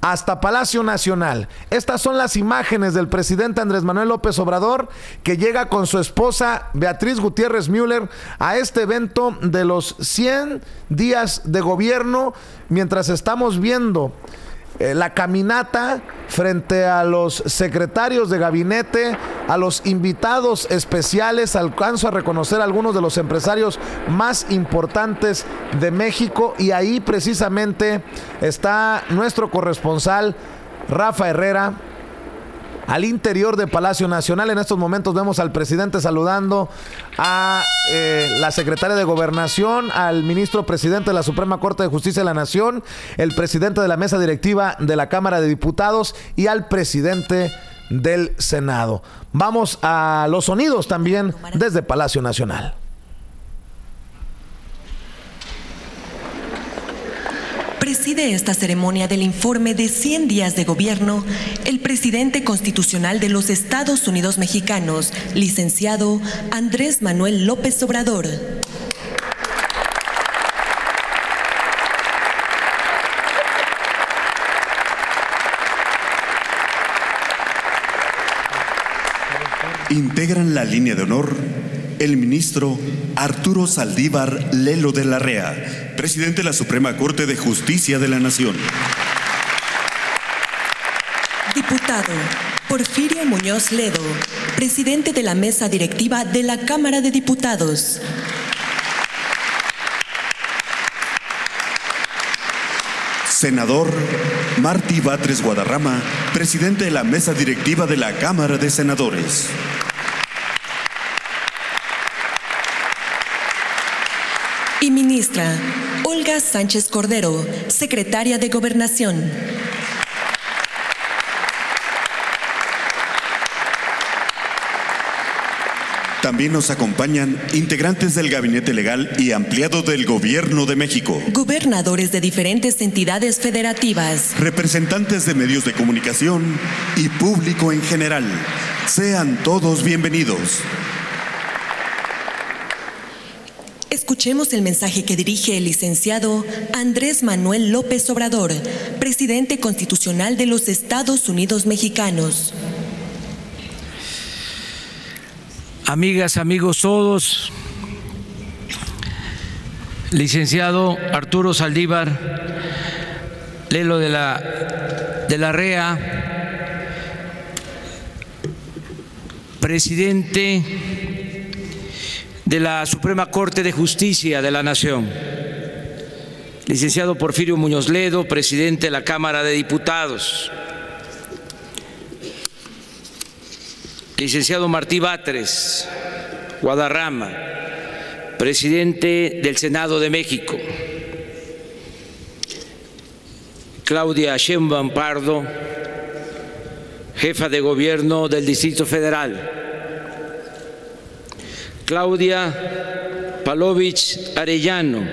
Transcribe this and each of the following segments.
hasta Palacio Nacional. Estas son las imágenes del presidente Andrés Manuel López Obrador, que llega con su esposa Beatriz Gutiérrez Müller a este evento de los 100 días de gobierno, mientras estamos viendo la caminata frente a los secretarios de gabinete, a los invitados especiales. Alcanzo a reconocer a algunos de los empresarios más importantes de México, y ahí precisamente está nuestro corresponsal Rafa Herrera al interior de Palacio Nacional. En estos momentos vemos al presidente saludando a la secretaria de Gobernación, al ministro presidente de la Suprema Corte de Justicia de la Nación, el presidente de la mesa directiva de la Cámara de Diputados y al presidente del Senado. Vamos a los sonidos también desde Palacio Nacional. Preside esta ceremonia del informe de 100 días de gobierno el presidente constitucional de los Estados Unidos mexicanos, licenciado Andrés Manuel López Obrador. Integran la línea de honor el ministro Arturo Saldívar Lelo de la Rea, presidente de la Suprema Corte de Justicia de la Nación. Diputado Porfirio Muñoz Ledo, presidente de la mesa directiva de la Cámara de Diputados. Senador Martí Batres Guadarrama, presidente de la mesa directiva de la Cámara de Senadores. Y ministra Olga Sánchez Cordero, secretaria de Gobernación. También nos acompañan integrantes del Gabinete Legal y Ampliado del Gobierno de México, gobernadores de diferentes entidades federativas, representantes de medios de comunicación y público en general. Sean todos bienvenidos. Escuchemos el mensaje que dirige el licenciado Andrés Manuel López Obrador, presidente constitucional de los Estados Unidos mexicanos. Amigas, amigos todos, licenciado Arturo Saldívar Lelo de la Rea, presidente de la Suprema Corte de Justicia de la Nación, licenciado Porfirio Muñoz Ledo, presidente de la Cámara de Diputados, licenciado Martí Batres Guadarrama, presidente del Senado de México, Claudia Sheinbaum Pardo, jefa de gobierno del Distrito Federal, Claudia Palovich Arellano,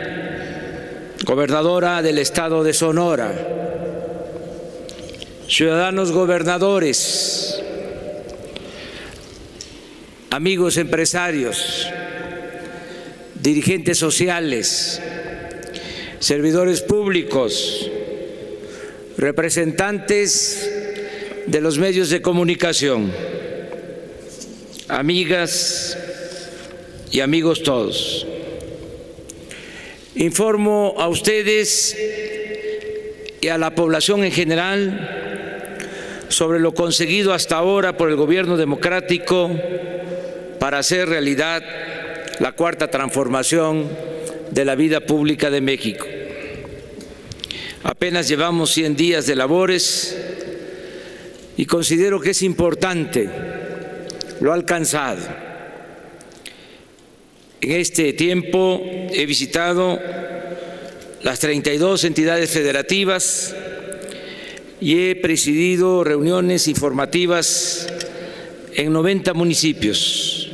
gobernadora del estado de Sonora, ciudadanos gobernadores, amigos empresarios, dirigentes sociales, servidores públicos, representantes de los medios de comunicación, amigas y amigos todos. Informo a ustedes y a la población en general sobre lo conseguido hasta ahora por el gobierno democrático para hacer realidad la cuarta transformación de la vida pública de México. Apenas llevamos 100 días de labores y considero que es importante lo alcanzado. En este tiempo he visitado las 32 entidades federativas y he presidido reuniones informativas en 90 municipios.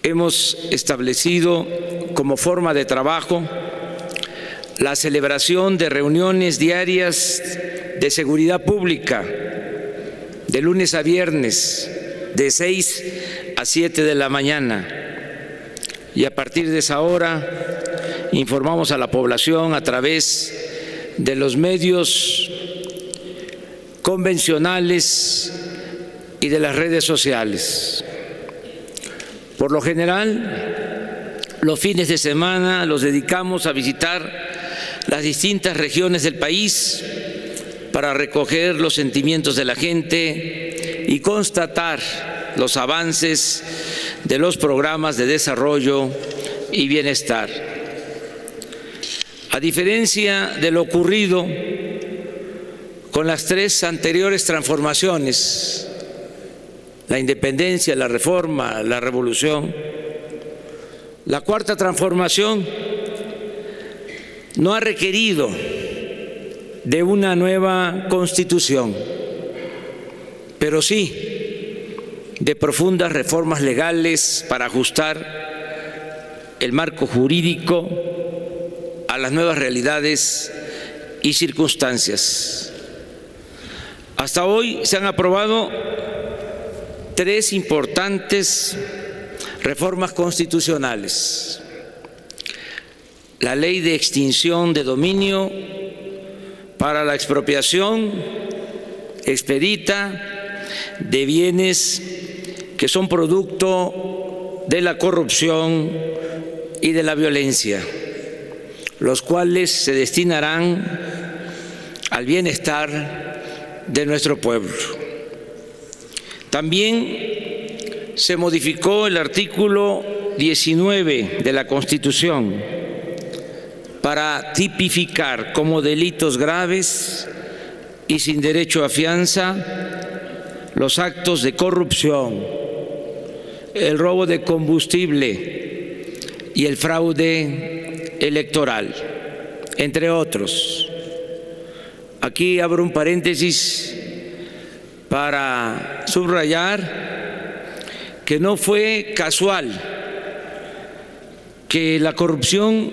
Hemos establecido como forma de trabajo la celebración de reuniones diarias de seguridad pública de lunes a viernes de 6 a 7 de la mañana. Y a partir de esa hora informamos a la población a través de los medios convencionales y de las redes sociales. Por lo general, los fines de semana los dedicamos a visitar las distintas regiones del país para recoger los sentimientos de la gente y constatar los avances de los programas de desarrollo y bienestar. A diferencia de lo ocurrido con las tres anteriores transformaciones, la independencia, la reforma, la revolución, la cuarta transformación no ha requerido de una nueva constitución, pero sí de profundas reformas legales para ajustar el marco jurídico a las nuevas realidades y circunstancias. Hasta hoy se han aprobado tres importantes reformas constitucionales: la ley de extinción de dominio para la expropiación expedita de bienes que son producto de la corrupción y de la violencia, los cuales se destinarán al bienestar de nuestro pueblo. También se modificó el artículo 19 de la Constitución para tipificar como delitos graves y sin derecho a fianza los actos de corrupción, el robo de combustible y el fraude electoral, entre otros. Aquí abro un paréntesis para subrayar que no fue casual que la corrupción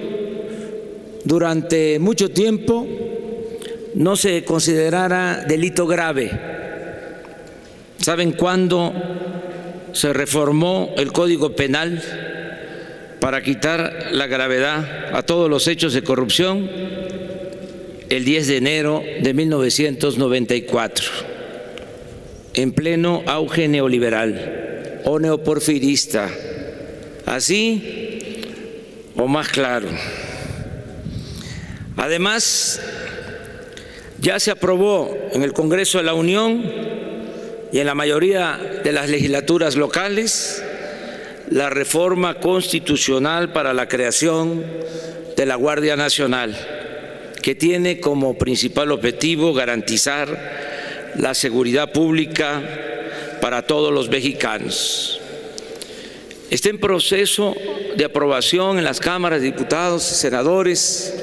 durante mucho tiempo no se considerara delito grave. ¿Saben cuándo se reformó el Código Penal para quitar la gravedad a todos los hechos de corrupción? El 10 de enero de 1994, en pleno auge neoliberal o neoporfirista, así o más claro. Además, ya se aprobó en el Congreso de la Unión y en la mayoría de las legislaturas locales la reforma constitucional para la creación de la Guardia Nacional, que tiene como principal objetivo garantizar la seguridad pública para todos los mexicanos. Está en proceso de aprobación en las cámaras de diputados y senadores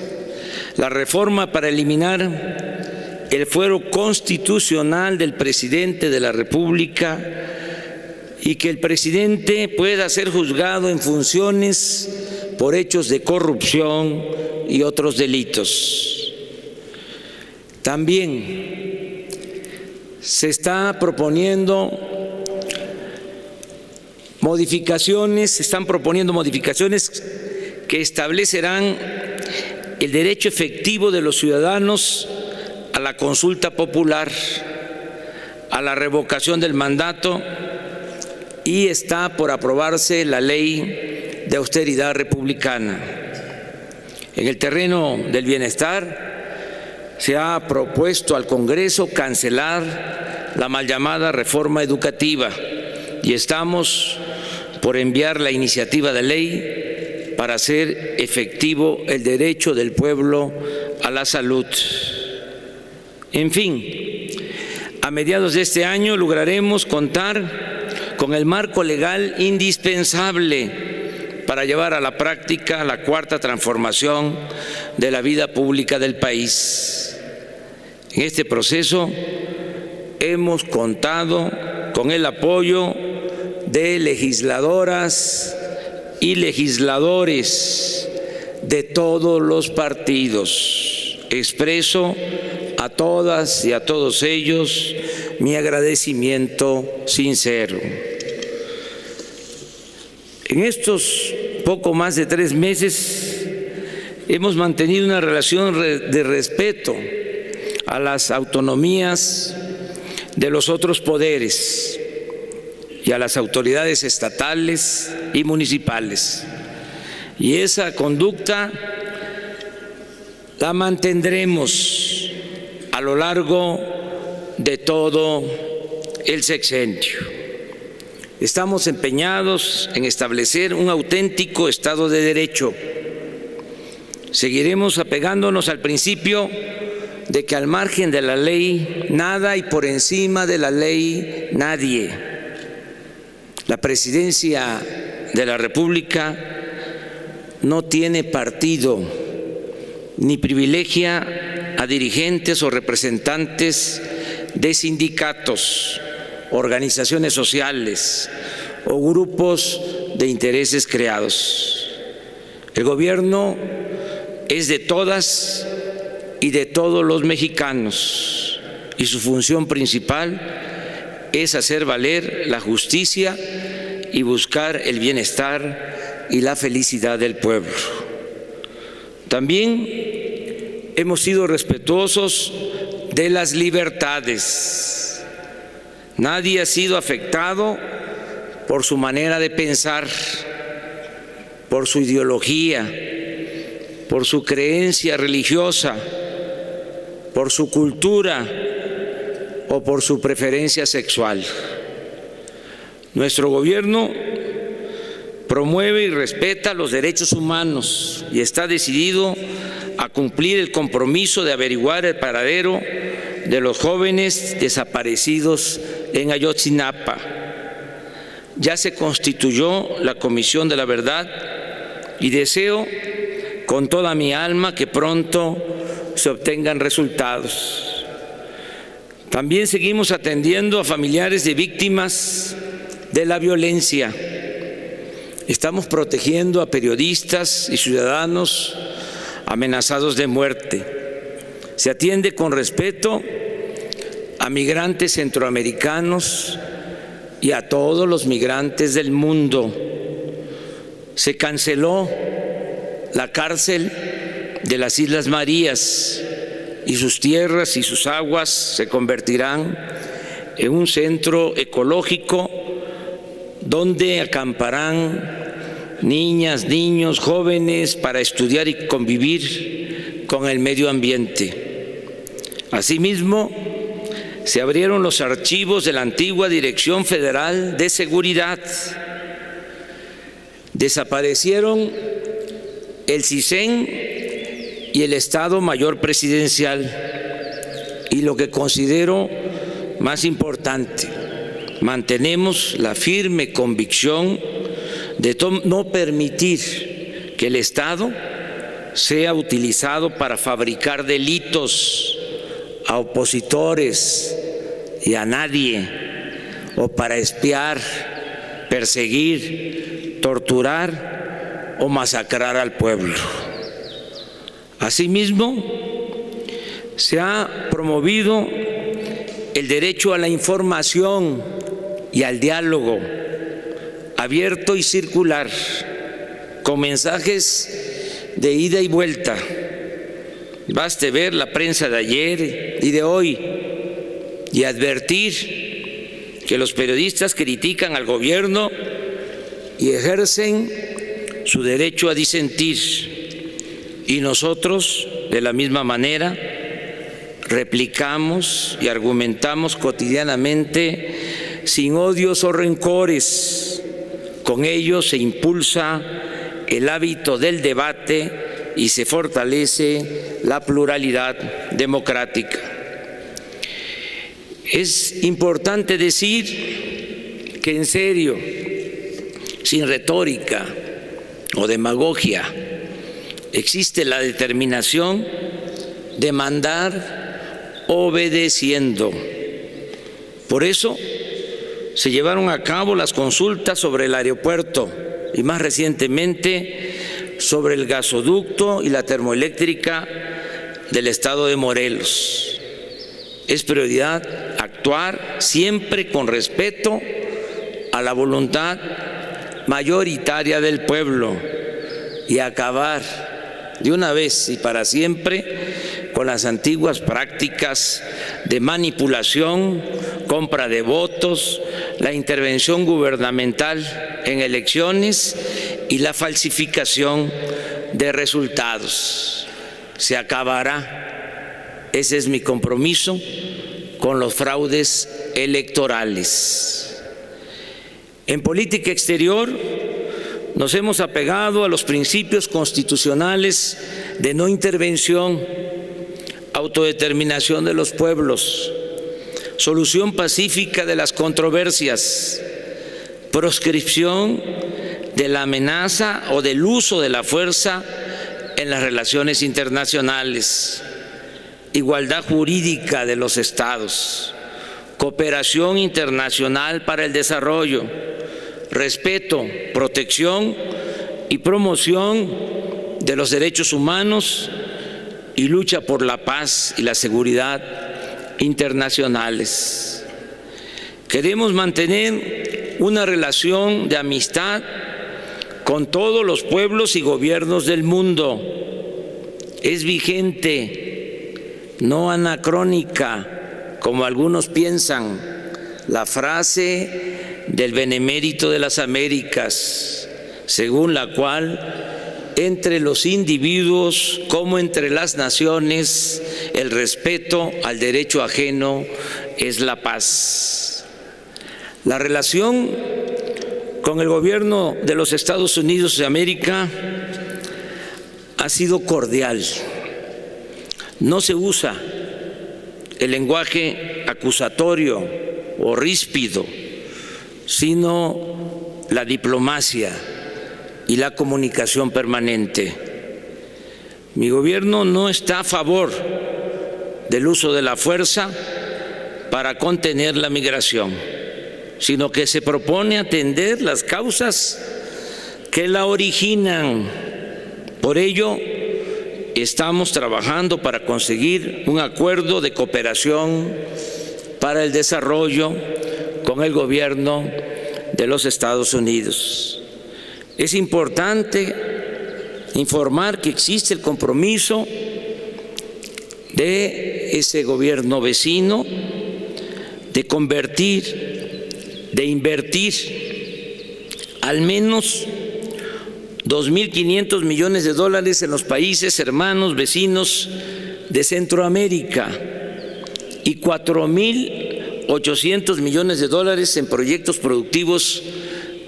la reforma para eliminar el fuero constitucional del presidente de la República y que el presidente pueda ser juzgado en funciones por hechos de corrupción y otros delitos. También se están proponiendo modificaciones que establecerán el derecho efectivo de los ciudadanos a la consulta popular, a la revocación del mandato, y está por aprobarse la ley de austeridad republicana. En el terreno del bienestar se ha propuesto al Congreso cancelar la mal llamada reforma educativa y estamos por enviar la iniciativa de ley para hacer efectivo el derecho del pueblo a la salud. En fin, a mediados de este año lograremos contar con el marco legal indispensable para llevar a la práctica la cuarta transformación de la vida pública del país. En este proceso hemos contado con el apoyo de legisladoras y legisladores de todos los partidos. Expreso a todas y a todos ellos mi agradecimiento sincero. En estos poco más de 3 meses hemos mantenido una relación de respeto a las autonomías de los otros poderes y a las autoridades estatales y municipales. Y esa conducta la mantendremos a lo largo de todo el sexenio. Estamos empeñados en establecer un auténtico Estado de Derecho. Seguiremos apegándonos al principio de que al margen de la ley nada y por encima de la ley nadie. La Presidencia de la República no tiene partido ni privilegia a dirigentes o representantes de sindicatos, organizaciones sociales o grupos de intereses creados. El gobierno es de todas y de todos los mexicanos y su función principal es hacer valer la justicia y buscar el bienestar y la felicidad del pueblo. También hemos sido respetuosos de las libertades. Nadie ha sido afectado por su manera de pensar, por su ideología, por su creencia religiosa, por su cultura o por su preferencia sexual. Nuestro gobierno promueve y respeta los derechos humanos y está decidido a cumplir el compromiso de averiguar el paradero de los jóvenes desaparecidos en Ayotzinapa. Ya se constituyó la Comisión de la Verdad y deseo con toda mi alma que pronto se obtengan resultados. También seguimos atendiendo a familiares de víctimas de la violencia. Estamos protegiendo a periodistas y ciudadanos amenazados de muerte. Se atiende con respeto a migrantes centroamericanos y a todos los migrantes del mundo. Se canceló la cárcel de las Islas Marías y sus tierras y sus aguas se convertirán en un centro ecológico donde acamparán niñas, niños, jóvenes para estudiar y convivir con el medio ambiente. Asimismo, se abrieron los archivos de la antigua Dirección Federal de Seguridad. Desaparecieron el CISEN y el Estado Mayor Presidencial. Y lo que considero más importante, mantenemos la firme convicción de no permitir que el Estado sea utilizado para fabricar delitos a opositores y a nadie, o para espiar, perseguir, torturar o masacrar al pueblo. Asimismo, se ha promovido el derecho a la información y al diálogo abierto y circular, con mensajes de ida y vuelta. Baste ver la prensa de ayer y de hoy y advertir que los periodistas critican al gobierno y ejercen su derecho a disentir, y nosotros, de la misma manera, replicamos y argumentamos cotidianamente sin odios o rencores. Con ello se impulsa el hábito del debate y se fortalece la pluralidad democrática. Es importante decir que en serio, sin retórica o demagogia, existe la determinación de mandar obedeciendo. Por eso se llevaron a cabo las consultas sobre el aeropuerto y más recientemente sobre el gasoducto y la termoeléctrica del estado de Morelos. Es prioridad actuar siempre con respeto a la voluntad mayoritaria del pueblo y acabar de una vez y para siempre con las antiguas prácticas de manipulación, compra de votos, la intervención gubernamental en elecciones y la falsificación de resultados. Se acabará, ese es mi compromiso, con los fraudes electorales. En política exterior nos hemos apegado a los principios constitucionales de no intervención, autodeterminación de los pueblos, solución pacífica de las controversias, proscripción de la amenaza o del uso de la fuerza en las relaciones internacionales, igualdad jurídica de los estados, cooperación internacional para el desarrollo, respeto, protección y promoción de los derechos humanos y lucha por la paz y la seguridad internacionales. Queremos mantener una relación de amistad con todos los pueblos y gobiernos del mundo. Es vigente, no anacrónica, como algunos piensan, la frase del benemérito de las Américas, según la cual entre los individuos como entre las naciones el respeto al derecho ajeno es la paz. La relación con el gobierno de los Estados Unidos de América ha sido cordial. No se usa el lenguaje acusatorio o ríspido, sino la diplomacia y la comunicación permanente. Mi gobierno no está a favor del uso de la fuerza para contener la migración, sino que se propone atender las causas que la originan. Por ello, estamos trabajando para conseguir un acuerdo de cooperación para el desarrollo con el gobierno de los Estados Unidos. Es importante informar que existe el compromiso de ese gobierno vecino de invertir al menos 2.500 millones de dólares en los países hermanos vecinos de Centroamérica y 4.800 millones de dólares en proyectos productivos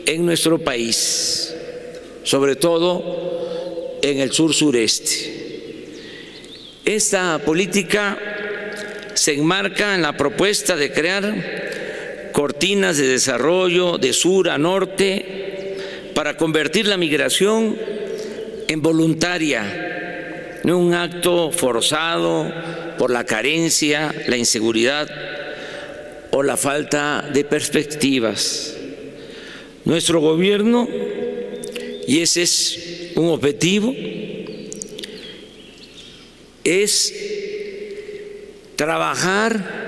en nuestro país, sobre todo en el sur-sureste. Esta política se enmarca en la propuesta de crear cortinas de desarrollo de sur a norte para convertir la migración en voluntaria, no un acto forzado por la carencia, la inseguridad o la falta de perspectivas. Nuestro gobierno, y ese es un objetivo, es trabajar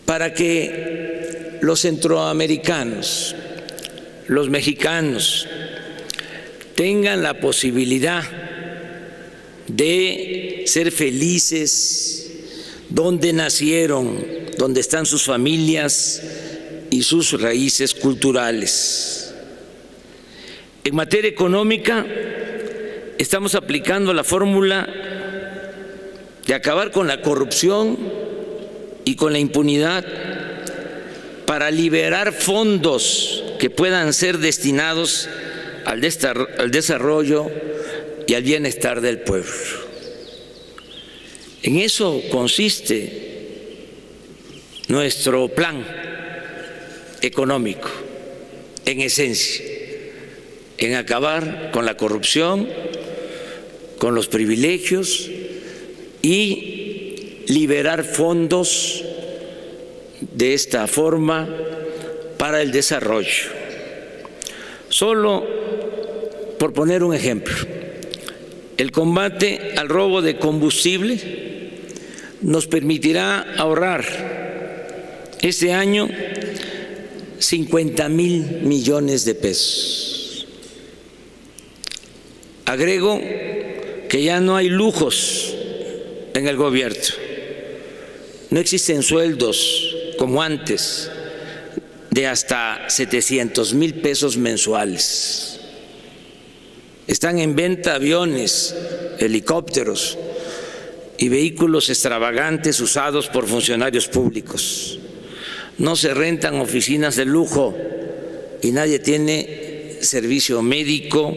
para que los centroamericanos, los mexicanos, tengan la posibilidad de ser felices donde nacieron, donde están sus familias y sus raíces culturales. En materia económica, estamos aplicando la fórmula de acabar con la corrupción y con la impunidad para liberar fondos que puedan ser destinados al desarrollo y al bienestar del pueblo. En eso consiste nuestro plan económico, en esencia, en acabar con la corrupción, con los privilegios y liberar fondos de esta forma para el desarrollo. Solo por poner un ejemplo, el combate al robo de combustible nos permitirá ahorrar este año 50.000 millones de pesos. Agrego que ya no hay lujos en el gobierno. No existen sueldos como antes de hasta 700,000 pesos mensuales. Están en venta aviones, helicópteros y vehículos extravagantes usados por funcionarios públicos. No se rentan oficinas de lujo y nadie tiene servicio médico,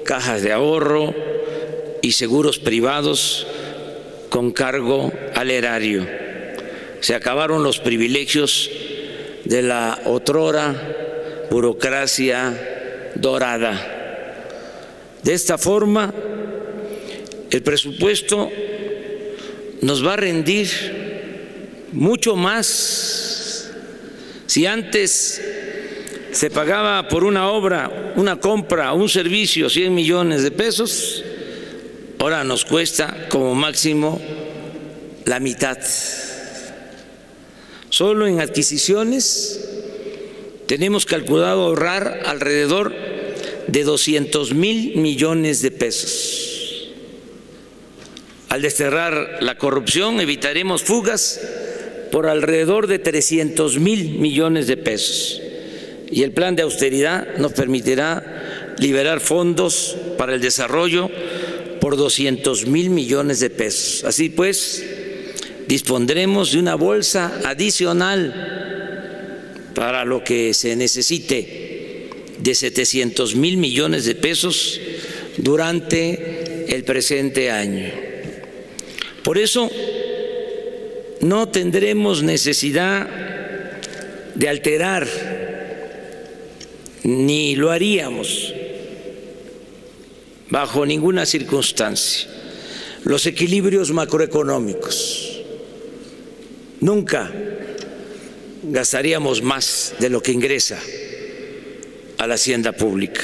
cajas de ahorro y seguros privados con cargo al erario. Se acabaron los privilegios de la otrora burocracia dorada. De esta forma, el presupuesto nos va a rendir mucho más. Si antes se pagaba por una obra, una compra, un servicio 100 millones de pesos, ahora nos cuesta como máximo la mitad. Solo en adquisiciones tenemos calculado ahorrar alrededor de 200,000 millones de pesos. Al desterrar la corrupción evitaremos fugas por alrededor de 300,000 millones de pesos. Y el plan de austeridad nos permitirá liberar fondos para el desarrollo por 200,000 millones de pesos. Así pues, dispondremos de una bolsa adicional para lo que se necesite de 700,000 millones de pesos durante el presente año. Por eso, no tendremos necesidad de alterar, ni lo haríamos bajo ninguna circunstancia, los equilibrios macroeconómicos. Nunca gastaríamos más de lo que ingresa a la hacienda pública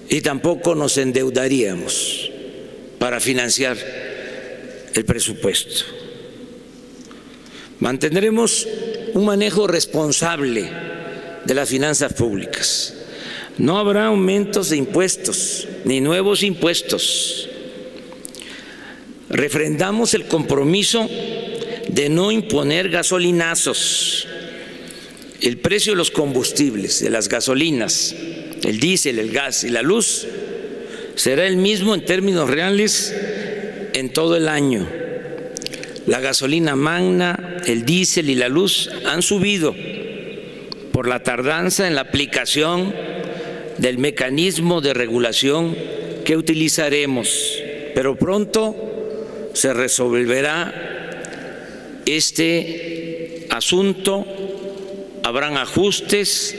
y tampoco nos endeudaríamos para financiar el presupuesto. Mantendremos un manejo responsable de las finanzas públicas. No habrá aumentos de impuestos ni nuevos impuestos. Refrendamos el compromiso de no imponer gasolinazos. El precio de los combustibles, de las gasolinas, el diésel, el gas y la luz, será el mismo en términos reales en todo el año. La gasolina magna, el diésel y la luz han subido por la tardanza en la aplicación del mecanismo de regulación que utilizaremos, pero pronto se resolverá este asunto. Habrán ajustes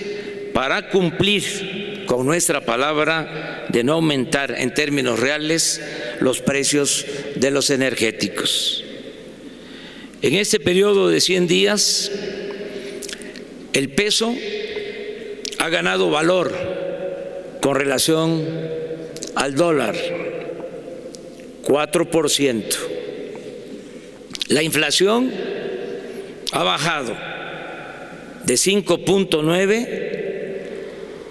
para cumplir con nuestra palabra de no aumentar en términos reales los precios de los energéticos. En este periodo de 100 días, el peso ha ganado valor con relación al dólar, 4%. La inflación ha bajado de 5.9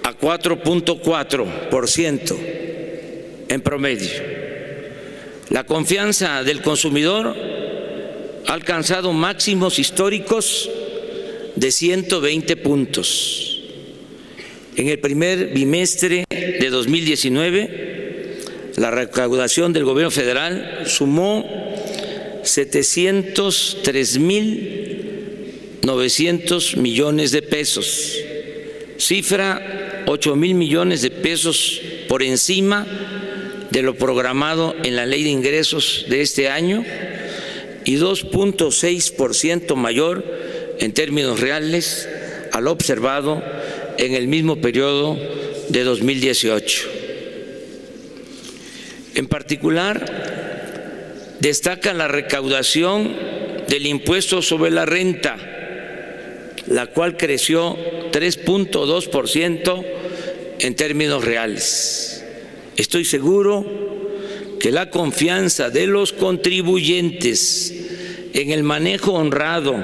a 4.4% en promedio. La confianza del consumidor ha alcanzado máximos históricos de 120 puntos. En el primer bimestre de 2019, la recaudación del gobierno federal sumó 703,900 millones de pesos, cifra 8,000 millones de pesos por encima de lo programado en la Ley de Ingresos de este año y 2.6% mayor en términos reales a lo observado en el mismo periodo de 2018. En particular, destaca la recaudación del impuesto sobre la renta, la cual creció 3.2% en términos reales. Estoy seguro que la confianza de los contribuyentes en el manejo honrado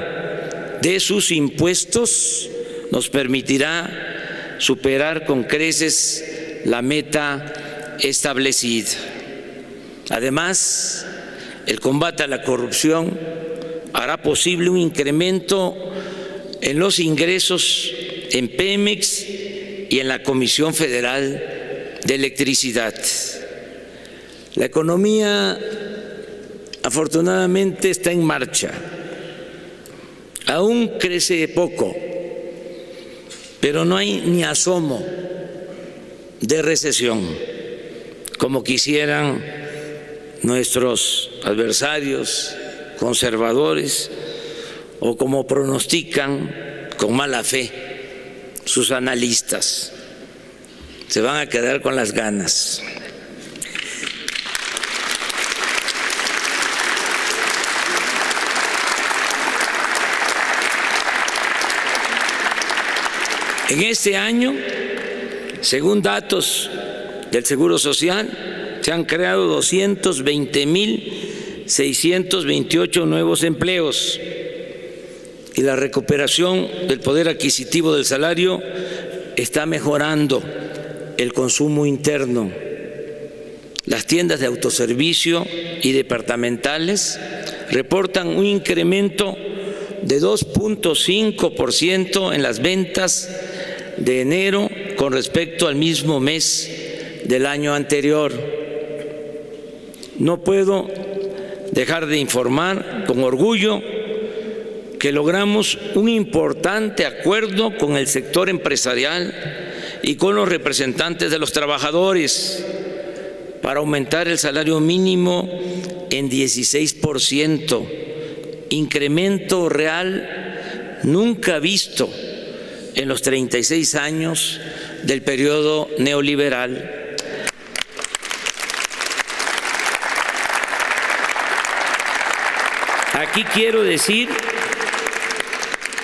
de sus impuestos nos permitirá superar con creces la meta establecida. Además, el combate a la corrupción hará posible un incremento en los ingresos en Pemex y en la Comisión Federal de Electricidad. La economía, afortunadamente, está en marcha. Aún crece poco, pero no hay ni asomo de recesión, como quisieran nuestros adversarios conservadores o como pronostican con mala fe sus analistas. Se van a quedar con las ganas. En este año, según datos del Seguro Social, se han creado 220.628 nuevos empleos y la recuperación del poder adquisitivo del salario está mejorando el consumo interno. Las tiendas de autoservicio y departamentales reportan un incremento de 2.5% en las ventas de enero con respecto al mismo mes del año anterior. No puedo dejar de informar con orgullo que logramos un importante acuerdo con el sector empresarial y con los representantes de los trabajadores para aumentar el salario mínimo en 16%, incremento real nunca visto en los 36 años del periodo neoliberal. Aquí quiero decir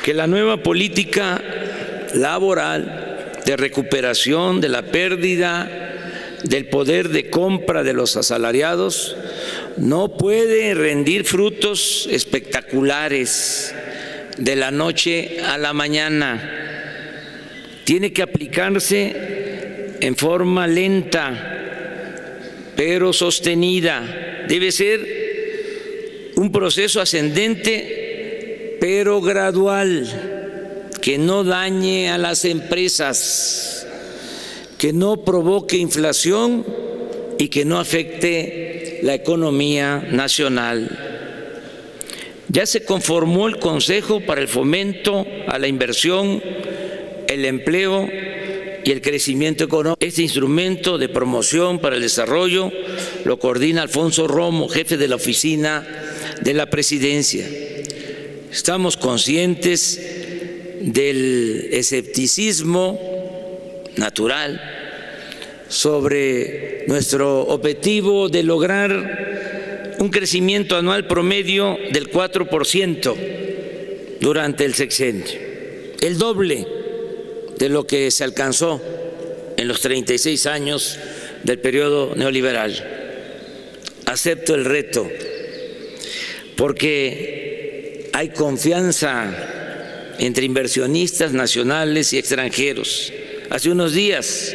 que la nueva política laboral de recuperación de la pérdida del poder de compra de los asalariados no puede rendir frutos espectaculares de la noche a la mañana. Tiene que aplicarse en forma lenta, pero sostenida. Debe ser un proceso ascendente, pero gradual, que no dañe a las empresas, que no provoque inflación y que no afecte la economía nacional. Ya se conformó el Consejo para el Fomento a la Inversión, el Empleo y el Crecimiento Económico. Este instrumento de promoción para el desarrollo lo coordina Alfonso Romo, jefe de la Oficina de la Presidencia. Estamos conscientes del escepticismo natural sobre nuestro objetivo de lograr un crecimiento anual promedio del 4% durante el sexenio, el doble de lo que se alcanzó en los 36 años del periodo neoliberal. Acepto el reto porque hay confianza entre inversionistas nacionales y extranjeros. Hace unos días,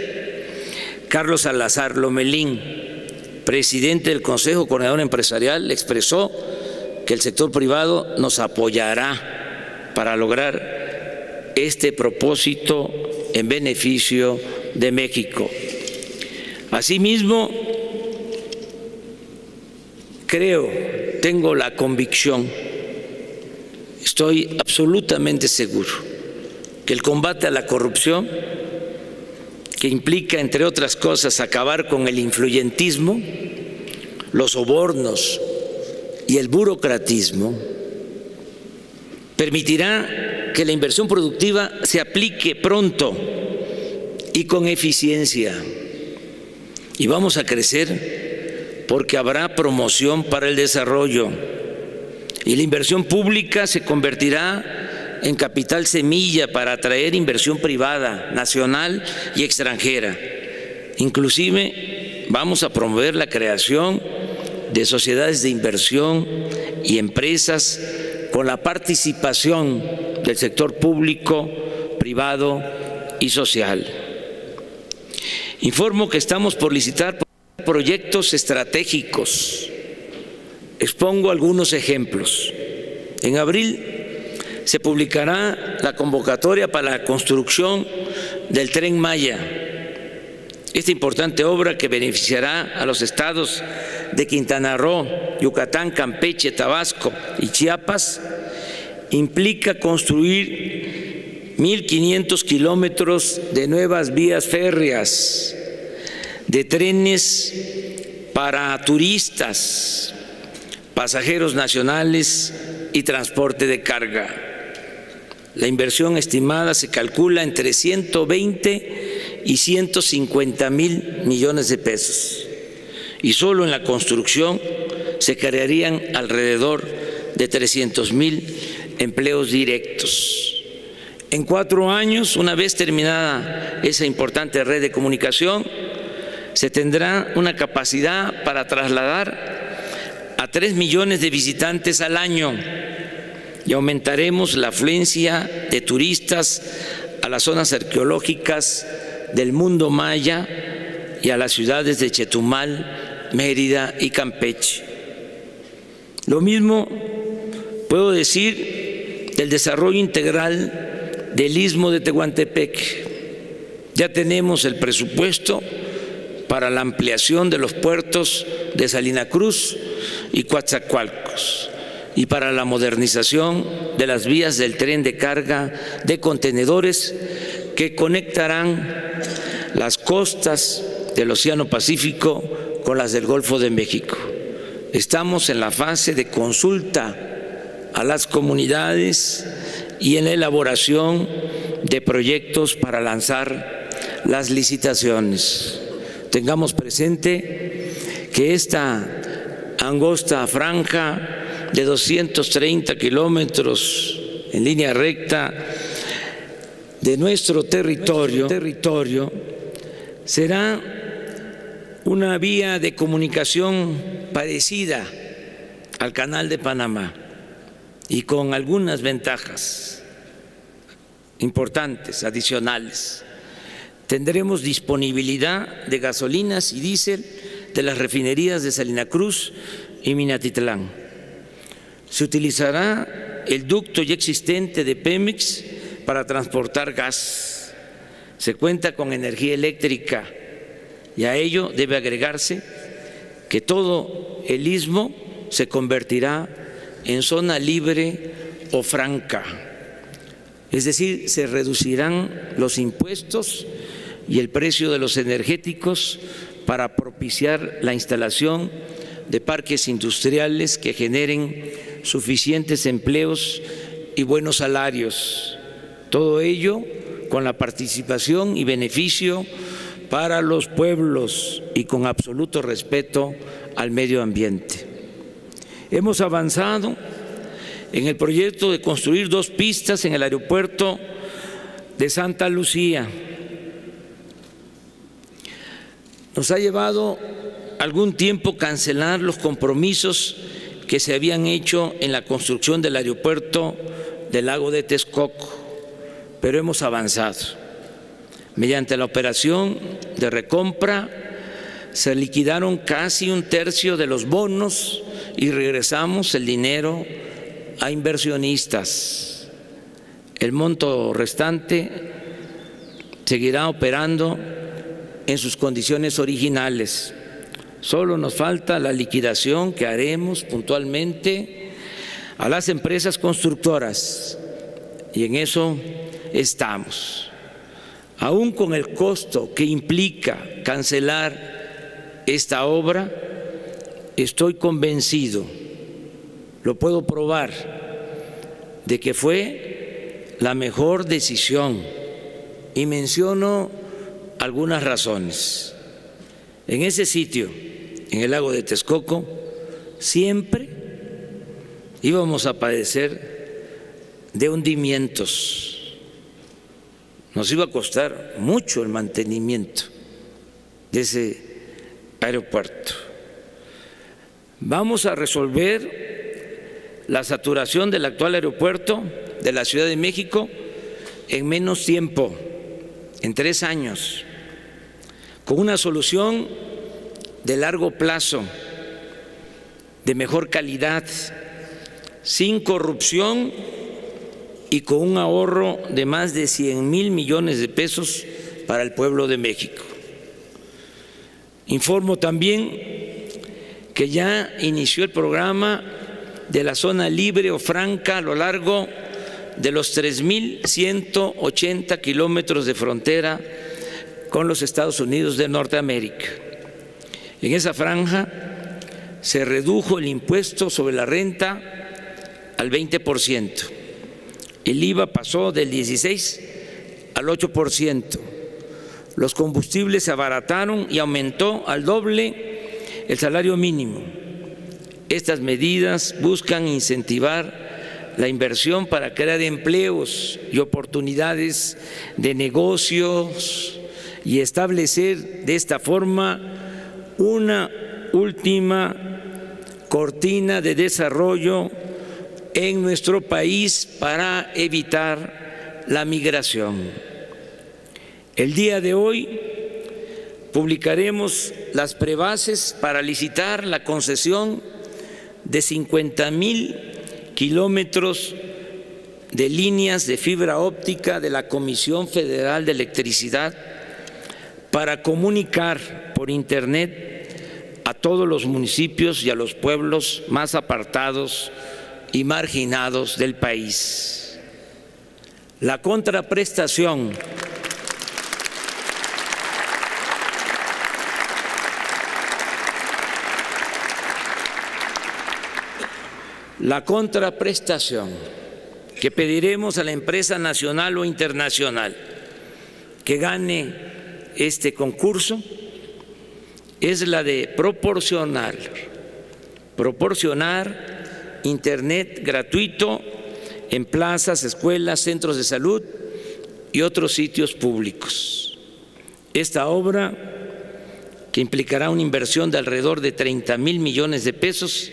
Carlos Salazar Lomelín, presidente del Consejo Coordinador Empresarial, expresó que el sector privado nos apoyará para lograr este propósito en beneficio de México. Asimismo, tengo la convicción, estoy absolutamente seguro que el combate a la corrupción, que implica, entre otras cosas, acabar con el influyentismo, los sobornos y el burocratismo, permitirá que la inversión productiva se aplique pronto y con eficiencia. Y vamos a crecer porque habrá promoción para el desarrollo. Y la inversión pública se convertirá en capital semilla para atraer inversión privada, nacional y extranjera. Inclusive vamos a promover la creación de sociedades de inversión y empresas con la participación del sector público, privado y social. Informo que estamos por licitar proyectos estratégicos. Expongo algunos ejemplos. En abril se publicará la convocatoria para la construcción del Tren Maya. Esta importante obra, que beneficiará a los estados de Quintana Roo, Yucatán, Campeche, Tabasco y Chiapas, implica construir 1.500 kilómetros de nuevas vías férreas, de trenes para turistas, pasajeros nacionales y transporte de carga. La inversión estimada se calcula entre 120 y 150.000 millones de pesos. Y solo en la construcción se crearían alrededor de 300.000 empleos directos. En 4 años, una vez terminada esa importante red de comunicación, se tendrá una capacidad para trasladar a 3 millones de visitantes al año y aumentaremos la afluencia de turistas a las zonas arqueológicas del mundo maya y a las ciudades de Chetumal, Mérida y Campeche. Lo mismo puedo decir del desarrollo integral del Istmo de Tehuantepec. Ya tenemos el presupuesto para la ampliación de los puertos de Salina Cruz y Coatzacoalcos y para la modernización de las vías del tren de carga de contenedores que conectarán las costas del Océano Pacífico con las del Golfo de México. Estamos en la fase de consulta a las comunidades y en la elaboración de proyectos para lanzar las licitaciones. Tengamos presente que esta angosta franja de 230 kilómetros en línea recta de nuestro territorio será una vía de comunicación parecida al Canal de Panamá y con algunas ventajas importantes, adicionales. Tendremos disponibilidad de gasolinas y diésel de las refinerías de Salina Cruz y Minatitlán. Se utilizará el ducto ya existente de Pemex para transportar gas. Se cuenta con energía eléctrica y a ello debe agregarse que todo el istmo se convertirá en zona libre o franca. Es decir, se reducirán los impuestos y el precio de los energéticos para propiciar la instalación de parques industriales que generen suficientes empleos y buenos salarios. Todo ello con la participación y beneficio para los pueblos y con absoluto respeto al medio ambiente. Hemos avanzado en el proyecto de construir 2 pistas en el aeropuerto de Santa Lucía. Nos ha llevado algún tiempo cancelar los compromisos que se habían hecho en la construcción del aeropuerto del Lago de Texcoco, pero hemos avanzado. Mediante la operación de recompra se liquidaron casi 1/3 de los bonos y regresamos el dinero a inversionistas. El monto restante seguirá operando en sus condiciones originales. Solo nos falta la liquidación que haremos puntualmente a las empresas constructoras y en eso estamos. Aún con el costo que implica cancelar esta obra, estoy convencido, lo puedo probar, de que fue la mejor decisión y menciono algunas razones. En ese sitio, en el lago de Texcoco, siempre íbamos a padecer de hundimientos. Nos iba a costar mucho el mantenimiento de ese aeropuerto. Vamos a resolver la saturación del actual aeropuerto de la Ciudad de México en menos tiempo, en 3 años, con una solución de largo plazo, de mejor calidad, sin corrupción y con un ahorro de más de 100,000 millones de pesos para el pueblo de México. Informo también que ya inició el programa de la zona libre o franca a lo largo de los 3,180 kilómetros de frontera con los Estados Unidos de Norteamérica. En esa franja se redujo el impuesto sobre la renta al 20%. El IVA pasó del 16 al 8%. Los combustibles se abarataron y aumentó al doble el salario mínimo. Estas medidas buscan incentivar la inversión para crear empleos y oportunidades de negocios y establecer de esta forma una última cortina de desarrollo en nuestro país para evitar la migración. El día de hoy publicaremos las prebases para licitar la concesión de 50,000 kilómetros de líneas de fibra óptica de la Comisión Federal de Electricidad para comunicar por Internet a todos los municipios y a los pueblos más apartados y marginados del país. La contraprestación que pediremos a la empresa nacional o internacional que gane este concurso es la de proporcionar Internet gratuito en plazas, escuelas, centros de salud y otros sitios públicos. Esta obra, que implicará una inversión de alrededor de 30,000 millones de pesos,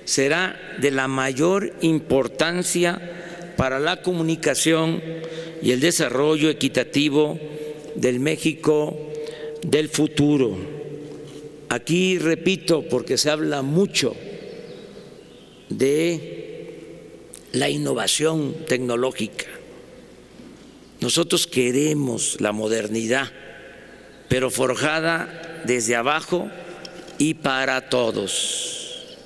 será de la mayor importancia para la comunicación y el desarrollo equitativo del México del futuro. Aquí repito, porque se habla mucho de la innovación tecnológica. Nosotros queremos la modernidad, pero forjada desde abajo y para todos.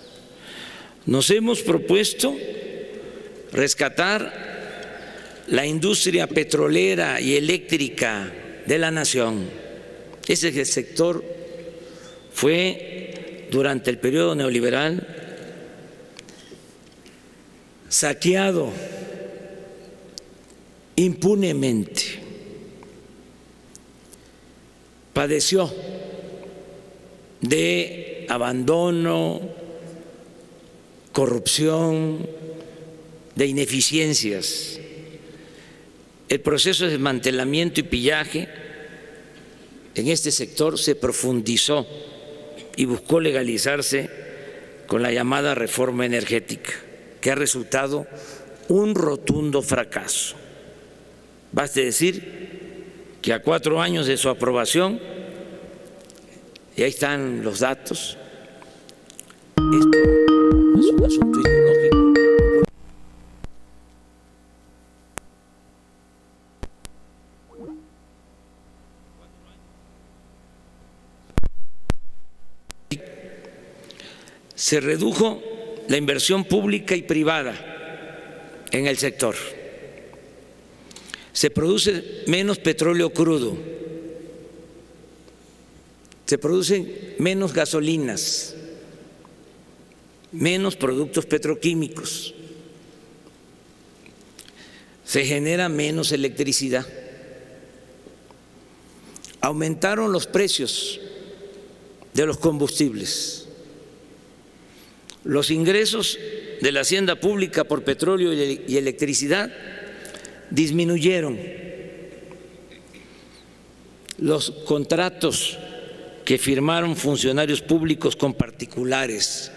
Nos hemos propuesto rescatar la industria petrolera y eléctrica de la nación. Ese sector fue, durante el periodo neoliberal, saqueado impunemente. Padeció de abandono, corrupción, de ineficiencias. El proceso de desmantelamiento y pillaje en este sector se profundizó y buscó legalizarse con la llamada reforma energética, que ha resultado un rotundo fracaso. Baste decir que a 4 años de su aprobación, y ahí están los datos, esto no es un asunto ideológico. Se redujo la inversión pública y privada en el sector. Se produce menos petróleo crudo, se producen menos gasolinas, menos productos petroquímicos, se genera menos electricidad, aumentaron los precios de los combustibles. Los ingresos de la hacienda pública por petróleo y electricidad disminuyeron. Los contratos que firmaron funcionarios públicos con particulares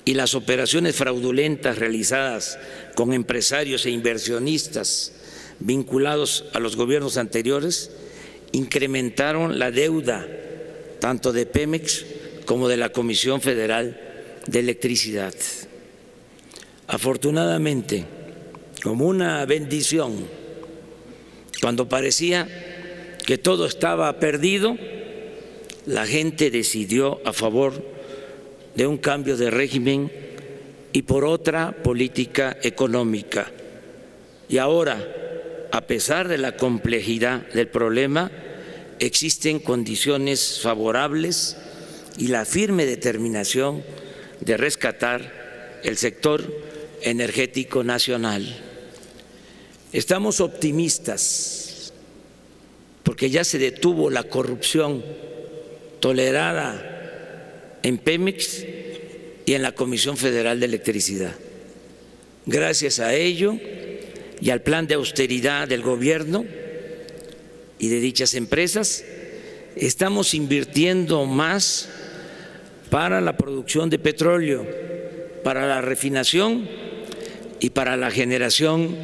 y las operaciones fraudulentas realizadas con empresarios e inversionistas vinculados a los gobiernos anteriores incrementaron la deuda tanto de Pemex como de la Comisión Federal de Electricidad. Afortunadamente, como una bendición, cuando parecía que todo estaba perdido, la gente decidió a favor de un cambio de régimen y por otra política económica. Y ahora, a pesar de la complejidad del problema, existen condiciones favorables y la firme determinación de rescatar el sector energético nacional. Estamos optimistas porque ya se detuvo la corrupción tolerada en Pemex y en la Comisión Federal de Electricidad. Gracias a ello y al plan de austeridad del gobierno y de dichas empresas, estamos invirtiendo más para la producción de petróleo, para la refinación y para la generación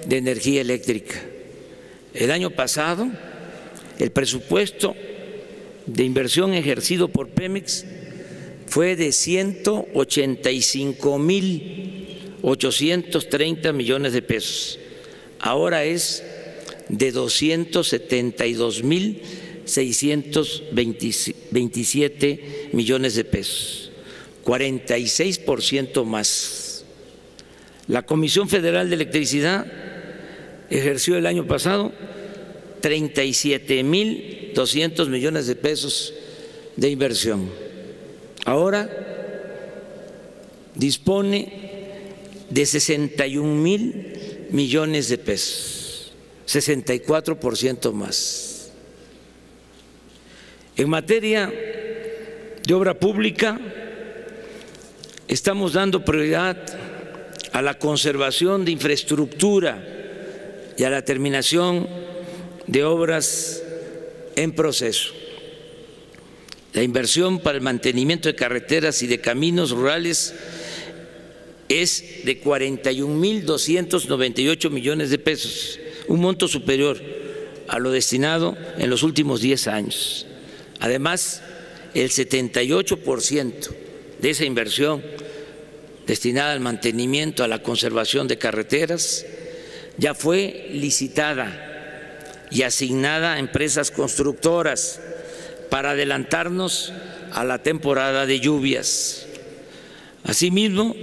de energía eléctrica. El año pasado, el presupuesto de inversión ejercido por Pemex fue de 185.830 millones de pesos. Ahora es de 272.627 millones de pesos, 46% más. La Comisión Federal de Electricidad ejerció el año pasado 37.200 millones de pesos de inversión. Ahora dispone de 61.000 millones de pesos, 64% más. En materia de obra pública, estamos dando prioridad a la conservación de infraestructura y a la terminación de obras en proceso. La inversión para el mantenimiento de carreteras y de caminos rurales es de 41.298 millones de pesos, un monto superior a lo destinado en los últimos 10 años. Además, el 78% de esa inversión destinada al mantenimiento, a la conservación de carreteras, ya fue licitada y asignada a empresas constructoras para adelantarnos a la temporada de lluvias. Asimismo,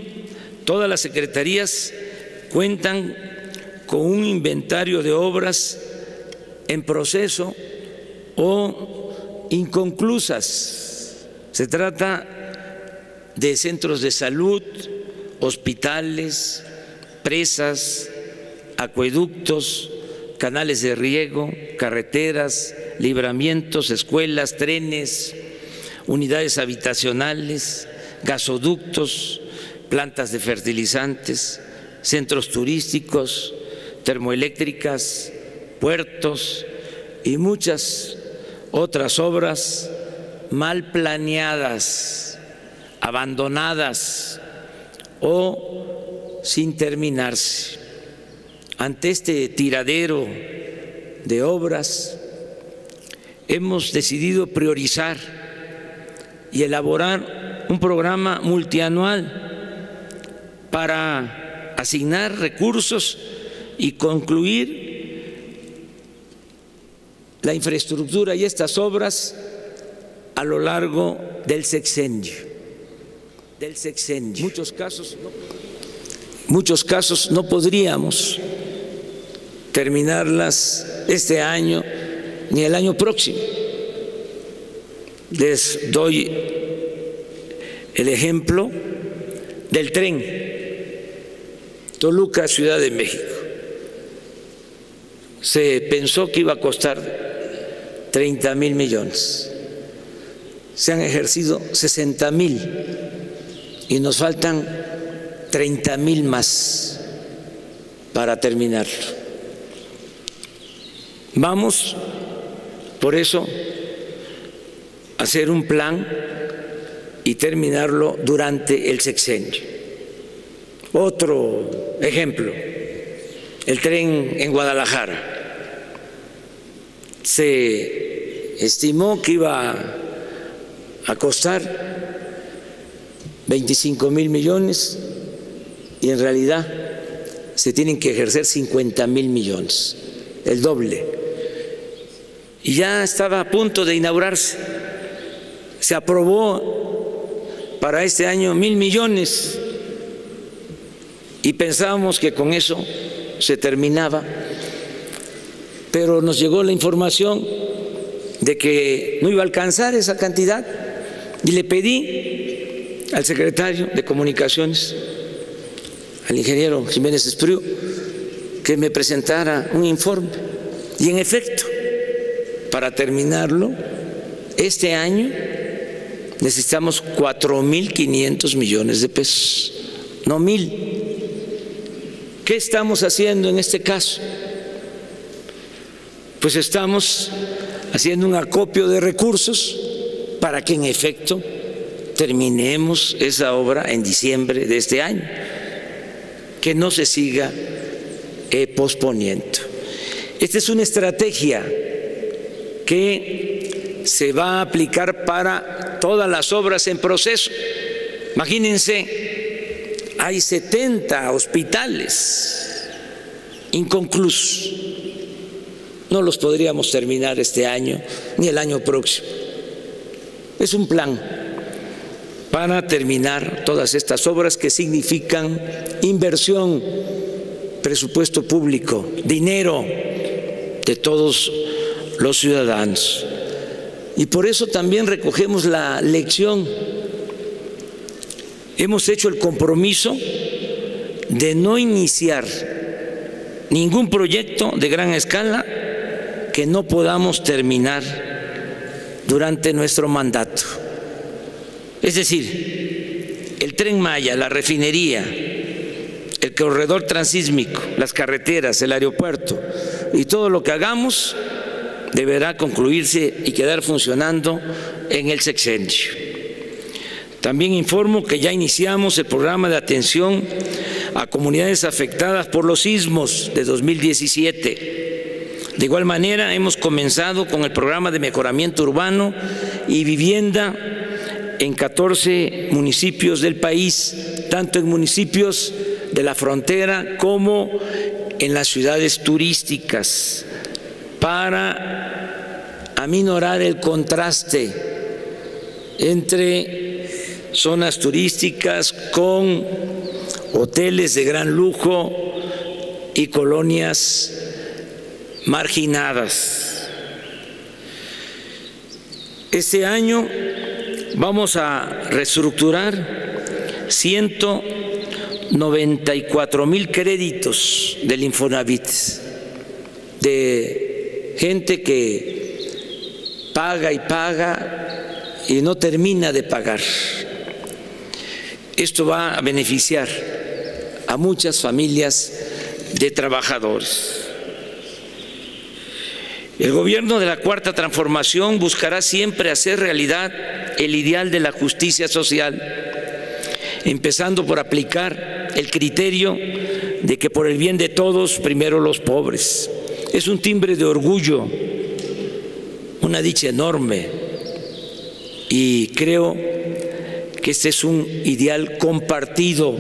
todas las secretarías cuentan con un inventario de obras en proceso o inconclusas. Se trata de centros de salud, hospitales, presas, acueductos, canales de riego, carreteras, libramientos, escuelas, trenes, unidades habitacionales, gasoductos, plantas de fertilizantes, centros turísticos, termoeléctricas, puertos y muchas otras obras mal planeadas, abandonadas o sin terminarse. Ante este tiradero de obras, hemos decidido priorizar y elaborar un programa multianual para asignar recursos y concluir la infraestructura y estas obras a lo largo del sexenio. Muchos casos no podríamos terminarlas este año ni el año próximo. Les doy el ejemplo del tren Toluca, Ciudad de México. Se pensó que iba a costar 30.000 millones. Se han ejercido 60.000 y nos faltan 30.000 más para terminarlo. Vamos, por eso, a hacer un plan y terminarlo durante el sexenio. Otro ejemplo, el tren en Guadalajara. Se estimó que iba a costar 25,000 millones y en realidad se tienen que ejercer 50,000 millones, el doble. Y ya estaba a punto de inaugurarse. Se aprobó para este año 1,000 millones y pensábamos que con eso se terminaba, pero nos llegó la información de que no iba a alcanzar esa cantidad y le pedí al secretario de Comunicaciones, al ingeniero Jiménez Espriu, que me presentara un informe. Y en efecto, para terminarlo este año necesitamos 4,500 millones de pesos, no 1,000. ¿Qué estamos haciendo en este caso? Pues estamos haciendo un acopio de recursos para que en efecto terminemos esa obra en diciembre de este año, que no se siga posponiendo. Esta es una estrategia que se va a aplicar para todas las obras en proceso. Imagínense, hay 70 hospitales inconclusos. No los podríamos terminar este año ni el año próximo. Es un plan para terminar todas estas obras que significan inversión, presupuesto público, dinero de todos los ciudadanos. Y por eso también recogemos la lección. Hemos hecho el compromiso de no iniciar ningún proyecto de gran escala que no podamos terminar durante nuestro mandato. Es decir, el Tren Maya, la refinería, el corredor transísmico, las carreteras, el aeropuerto y todo lo que hagamos deberá concluirse y quedar funcionando en el sexenio. También informo que ya iniciamos el programa de atención a comunidades afectadas por los sismos de 2017. De igual manera, hemos comenzado con el programa de mejoramiento urbano y vivienda en 14 municipios del país, tanto en municipios de la frontera como en las ciudades turísticas, para aminorar el contraste entre zonas turísticas con hoteles de gran lujo y colonias marginadas. Este año vamos a reestructurar 194,000 créditos del Infonavit, de gente que paga y paga y no termina de pagar. Esto va a beneficiar a muchas familias de trabajadores. El gobierno de la Cuarta Transformación buscará siempre hacer realidad el ideal de la justicia social, empezando por aplicar el criterio de que por el bien de todos, primero los pobres. Es un timbre de orgullo, una dicha enorme, y creo que este es un ideal compartido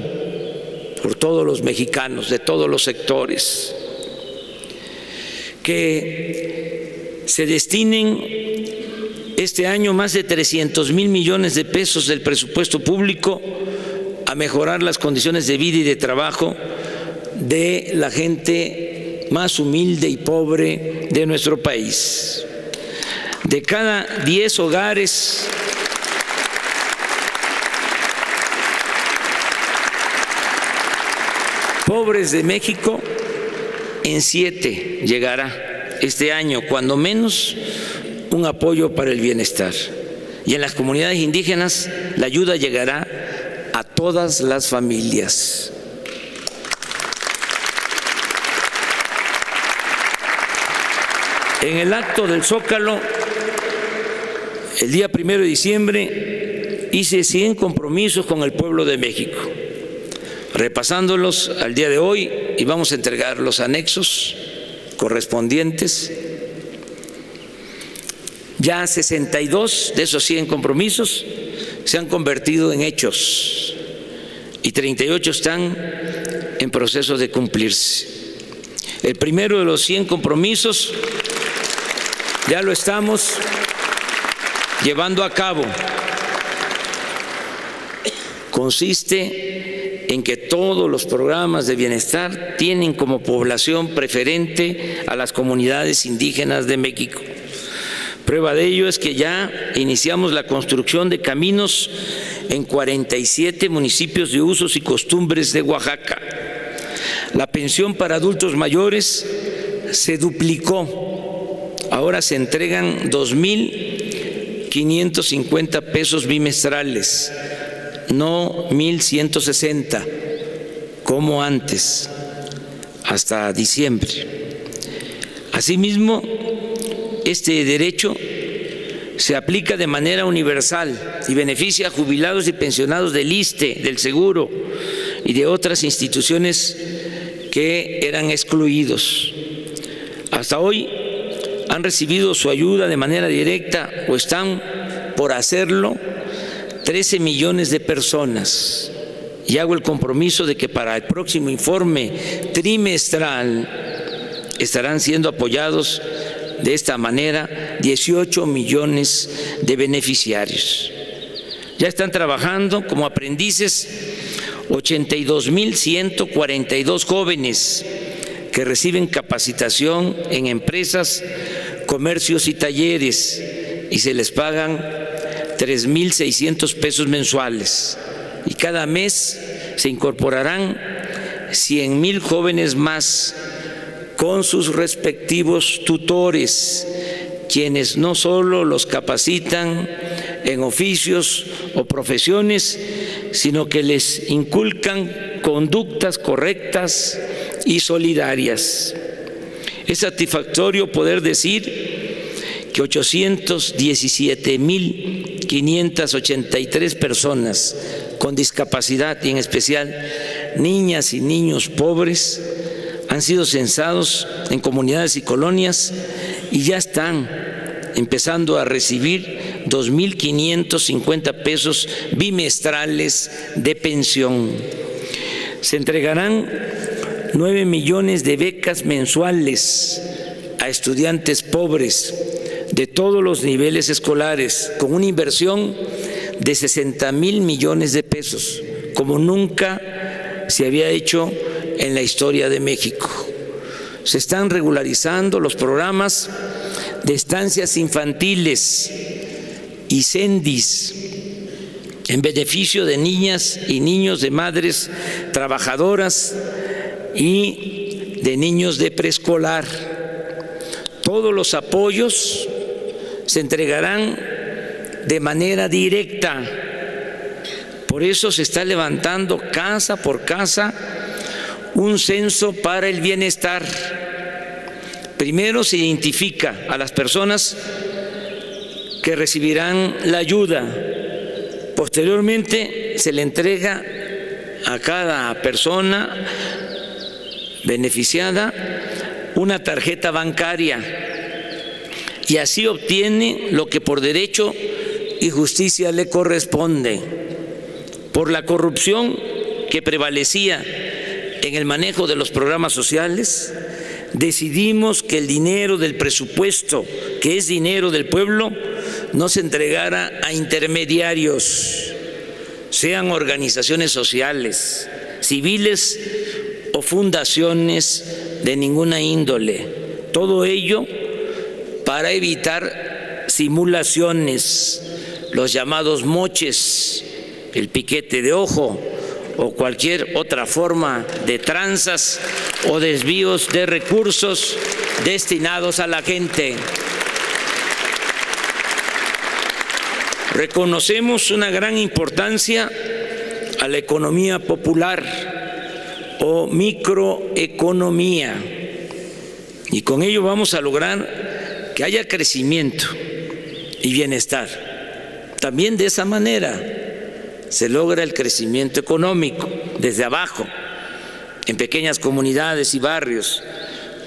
por todos los mexicanos, de todos los sectores. Que se destinen este año más de 300,000 millones de pesos del presupuesto público a mejorar las condiciones de vida y de trabajo de la gente más humilde y pobre de nuestro país. De cada 10 hogares pobres de México, en 7 llegará este año, cuando menos, un apoyo para el bienestar. Y en las comunidades indígenas la ayuda llegará a todas las familias. En el acto del Zócalo, el día 1 de diciembre, hice 100 compromisos con el pueblo de México, repasándolos al día de hoy, y vamos a entregar los anexos correspondientes. Ya 62 de esos 100 compromisos se han convertido en hechos y 38 están en proceso de cumplirse. El primero de los 100 compromisos ya lo estamos llevando a cabo. Consiste en que todos los programas de bienestar tienen como población preferente a las comunidades indígenas de México. Prueba de ello es que ya iniciamos la construcción de caminos en 47 municipios de usos y costumbres de Oaxaca. La pensión para adultos mayores se duplicó. Ahora se entregan 2,550 pesos bimestrales, no 1,160 como antes, hasta diciembre. Asimismo, este derecho se aplica de manera universal y beneficia a jubilados y pensionados del ISSSTE, del Seguro y de otras instituciones que eran excluidos. Hasta hoy han recibido su ayuda de manera directa o están por hacerlo 13 millones de personas. Y hago el compromiso de que para el próximo informe trimestral estarán siendo apoyados de esta manera 18 millones de beneficiarios. Ya están trabajando como aprendices 82,142 jóvenes que reciben capacitación en empresas, comercios y talleres y se les pagan 3,600 pesos mensuales. Y cada mes se incorporarán 100,000 jóvenes más con sus respectivos tutores, quienes no solo los capacitan en oficios o profesiones, sino que les inculcan conductas correctas y solidarias. Es satisfactorio poder decir que 817,583 personas con discapacidad y en especial niñas y niños pobres han sido censados en comunidades y colonias y ya están empezando a recibir 2,550 pesos bimestrales de pensión. Se entregarán 9 millones de becas mensuales a estudiantes pobres de todos los niveles escolares, con una inversión de 60,000 millones de pesos, como nunca se había hecho en la historia de México. Se están regularizando los programas de estancias infantiles y CENDIS en beneficio de niñas y niños de madres trabajadoras y de niños de preescolar. Todos los apoyos se entregarán de manera directa. Por eso se está levantando casa por casa un censo para el bienestar. Primero se identifica a las personas que recibirán la ayuda. Posteriormente se le entrega a cada persona beneficiada una tarjeta bancaria y así obtiene lo que por derecho y justicia le corresponde. Por la corrupción que prevalecía en el manejo de los programas sociales, decidimos que el dinero del presupuesto, que es dinero del pueblo, no se entregara a intermediarios, sean organizaciones sociales, civiles o fundaciones de ninguna índole. Todo ello para evitar simulaciones, los llamados moches, el piquete de ojo o cualquier otra forma de tranzas o desvíos de recursos destinados a la gente. Reconocemos una gran importancia a la economía popular o microeconomía y con ello vamos a lograr que haya crecimiento y bienestar. También de esa manera se logra el crecimiento económico desde abajo, en pequeñas comunidades y barrios,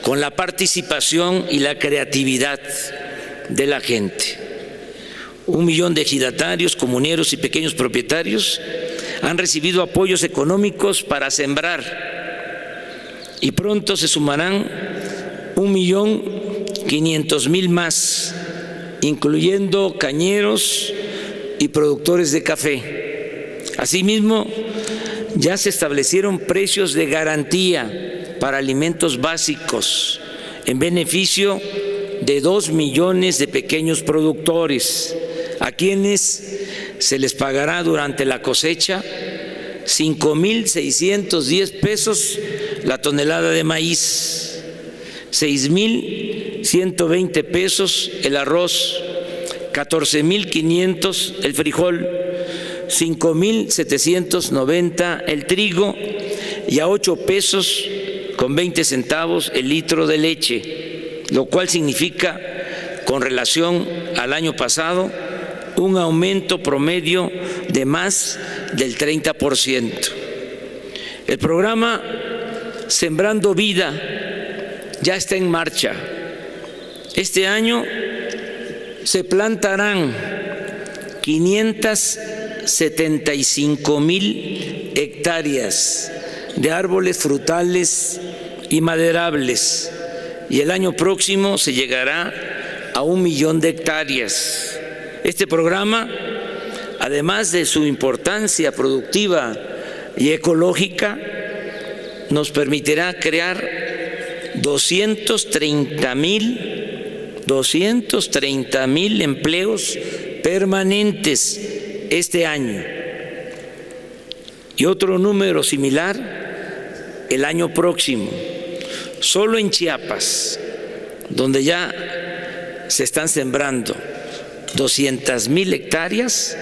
con la participación y la creatividad de la gente. 1 millón de ejidatarios, comuneros y pequeños propietarios han recibido apoyos económicos para sembrar y pronto se sumarán 1.500.000 más, incluyendo cañeros y productores de café. Asimismo, ya se establecieron precios de garantía para alimentos básicos en beneficio de 2 millones de pequeños productores, a quienes se les pagará durante la cosecha 5,610 pesos la tonelada de maíz, 6,120 pesos el arroz, 14,500 el frijol, 5,790 el trigo y a 8 pesos con 20 centavos el litro de leche, lo cual significa, con relación al año pasado, un aumento promedio de más del 30%. El programa Sembrando Vida ya está en marcha. Este año se plantarán 575,000 hectáreas de árboles frutales y maderables, y el año próximo se llegará a 1 millón de hectáreas. Este programa, además de su importancia productiva y ecológica, nos permitirá crear 230,000 empleos permanentes este año y otro número similar el año próximo. Solo en Chiapas, donde ya se están sembrando 200,000 hectáreas,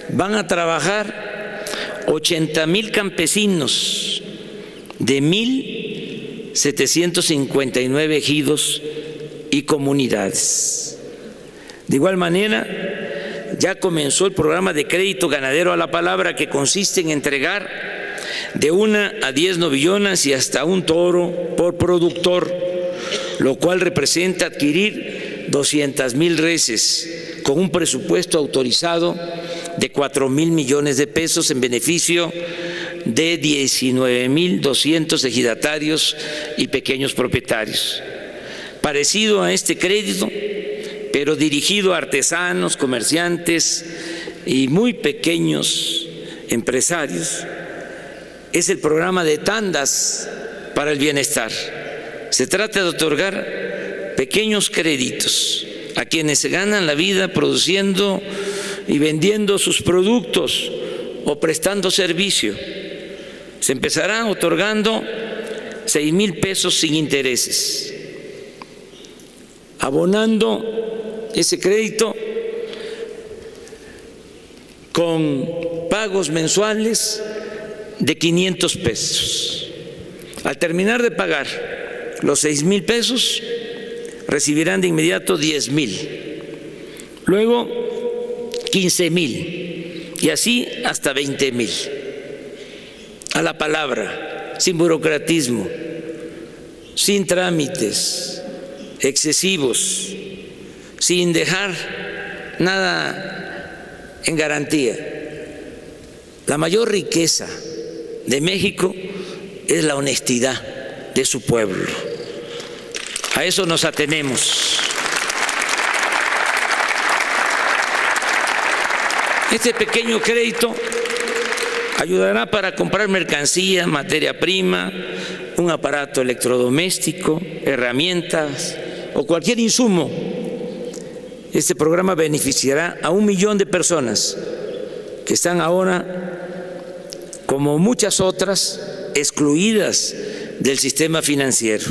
van a trabajar 80,000 campesinos de 1,759 ejidos y comunidades. De igual manera, ya comenzó el programa de crédito ganadero a la palabra, que consiste en entregar de 1 a 10 novillonas y hasta un toro por productor, lo cual representa adquirir 200,000 reses con un presupuesto autorizado de 4,000 millones de pesos en beneficio de 19,200 ejidatarios y pequeños propietarios. Parecido a este crédito, pero dirigido a artesanos, comerciantes y muy pequeños empresarios, es el programa de tandas para el bienestar. Se trata de otorgar pequeños créditos a quienes se ganan la vida produciendo y vendiendo sus productos o prestando servicio. Se empezará otorgando 6,000 pesos sin intereses, abonando ese crédito con pagos mensuales de 500 pesos. Al terminar de pagar los 6,000 pesos, recibirán de inmediato 10,000, luego 15,000 y así hasta 20,000. A la palabra, sin burocratismo, sin trámites excesivos, sin dejar nada en garantía. La mayor riqueza de México es la honestidad de su pueblo. A eso nos atenemos. Este pequeño crédito ayudará para comprar mercancía, materia prima, un aparato electrodoméstico, herramientas o cualquier insumo. Este programa beneficiará a 1 millón de personas que están ahora, como muchas otras, excluidas del sistema financiero.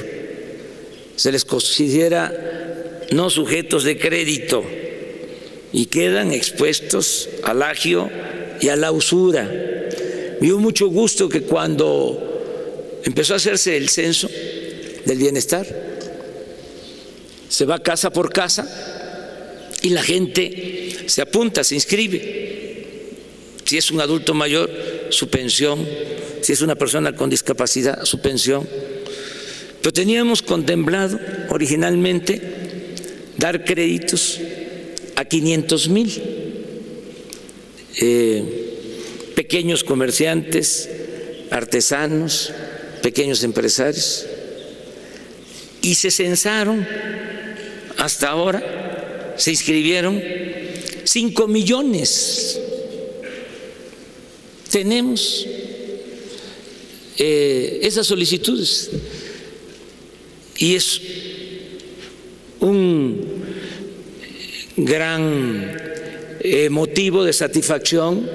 Se les considera no sujetos de crédito y quedan expuestos al agio y a la usura. Me dio mucho gusto que cuando empezó a hacerse el censo del bienestar, se va casa por casa y la gente se apunta, se inscribe. Si es un adulto mayor, su pensión; si es una persona con discapacidad, su pensión. Pero teníamos contemplado originalmente dar créditos a 500,000 pequeños comerciantes, artesanos, pequeños empresarios, y se censaron hasta ahora, se inscribieron 5 millones. Tenemos esas solicitudes y es un gran motivo de satisfacción.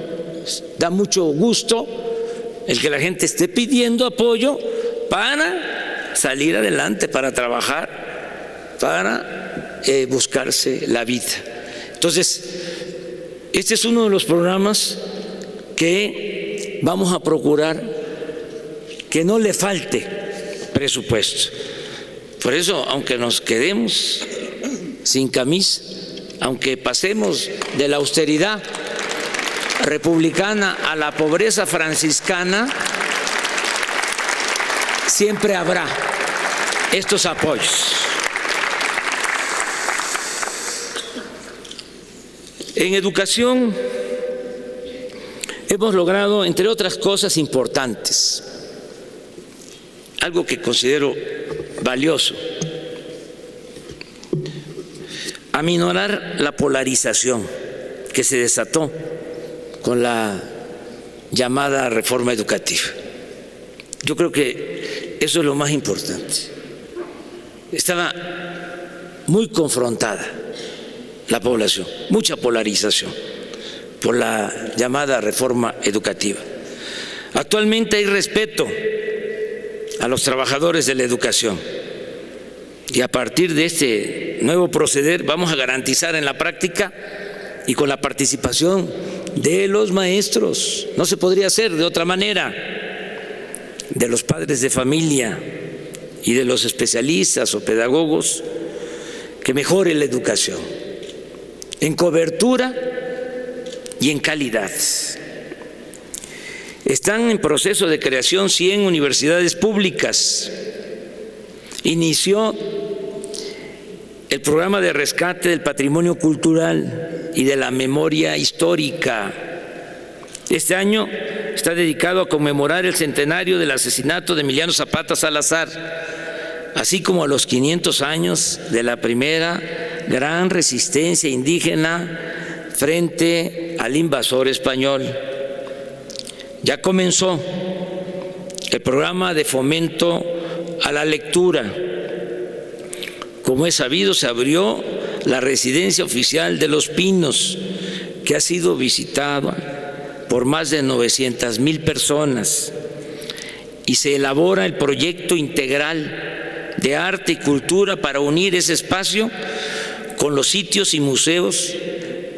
Da mucho gusto el que la gente esté pidiendo apoyo para salir adelante, para trabajar, para buscarse la vida. Entonces, este es uno de los programas que vamos a procurar que no le falte presupuesto. Por eso, aunque nos quedemos sin camisa, aunque pasemos de la austeridad republicana a la pobreza franciscana, siempre habrá estos apoyos. En educación hemos logrado, entre otras cosas importantes, algo que considero valioso: aminorar la polarización que se desató con la llamada reforma educativa. Yo creo que eso es lo más importante. Estaba muy confrontada la población, mucha polarización por la llamada reforma educativa. Actualmente hay respeto a los trabajadores de la educación y a partir de este nuevo proceder vamos a garantizar en la práctica y con la participación de los maestros, no se podría hacer de otra manera, de los padres de familia y de los especialistas o pedagogos, que mejore la educación en cobertura y en calidad. Están en proceso de creación 100 universidades públicas. Inició el programa de rescate del patrimonio cultural y de la memoria histórica. Este año está dedicado a conmemorar el centenario del asesinato de Emiliano Zapata Salazar, así como a los 500 años de la primera gran resistencia indígena frente al invasor español. Ya comenzó el programa de fomento a la lectura. Como es sabido, se abrió la residencia oficial de Los Pinos, que ha sido visitada por más de 900,000 personas, y se elabora el proyecto integral de arte y cultura para unir ese espacio con los sitios y museos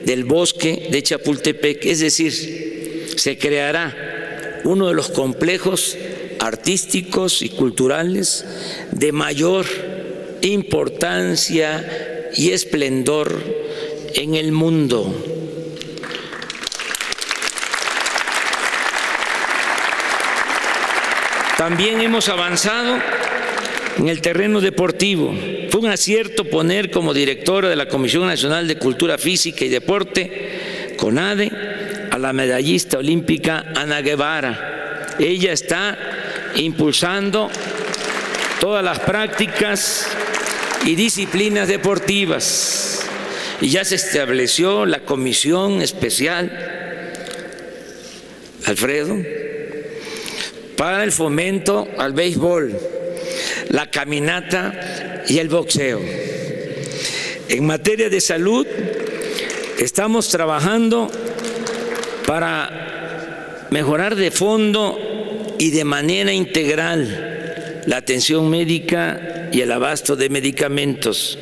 del bosque de Chapultepec. Es decir, se creará uno de los complejos artísticos y culturales de mayor importancia y esplendor en el mundo. También hemos avanzado en el terreno deportivo. Fue un acierto poner como directora de la Comisión Nacional de Cultura Física y Deporte, CONADE, a la medallista olímpica Ana Guevara. Ella está impulsando todas las prácticas y disciplinas deportivas y ya se estableció la comisión especial, Alfredo, para el fomento al béisbol, la caminata y el boxeo. En materia de salud, estamos trabajando para mejorar de fondo y de manera integral la atención médica y el abasto de medicamentos.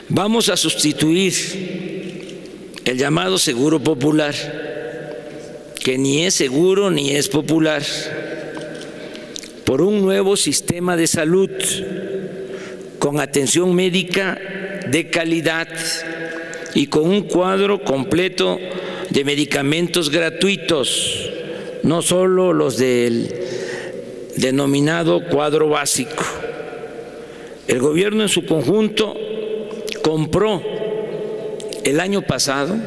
Vamos a sustituir el llamado seguro popular, que ni es seguro ni es popular, por un nuevo sistema de salud con atención médica de calidad y con un cuadro completo de medicamentos gratuitos, no solo los del denominado cuadro básico. El gobierno en su conjunto compró el año pasado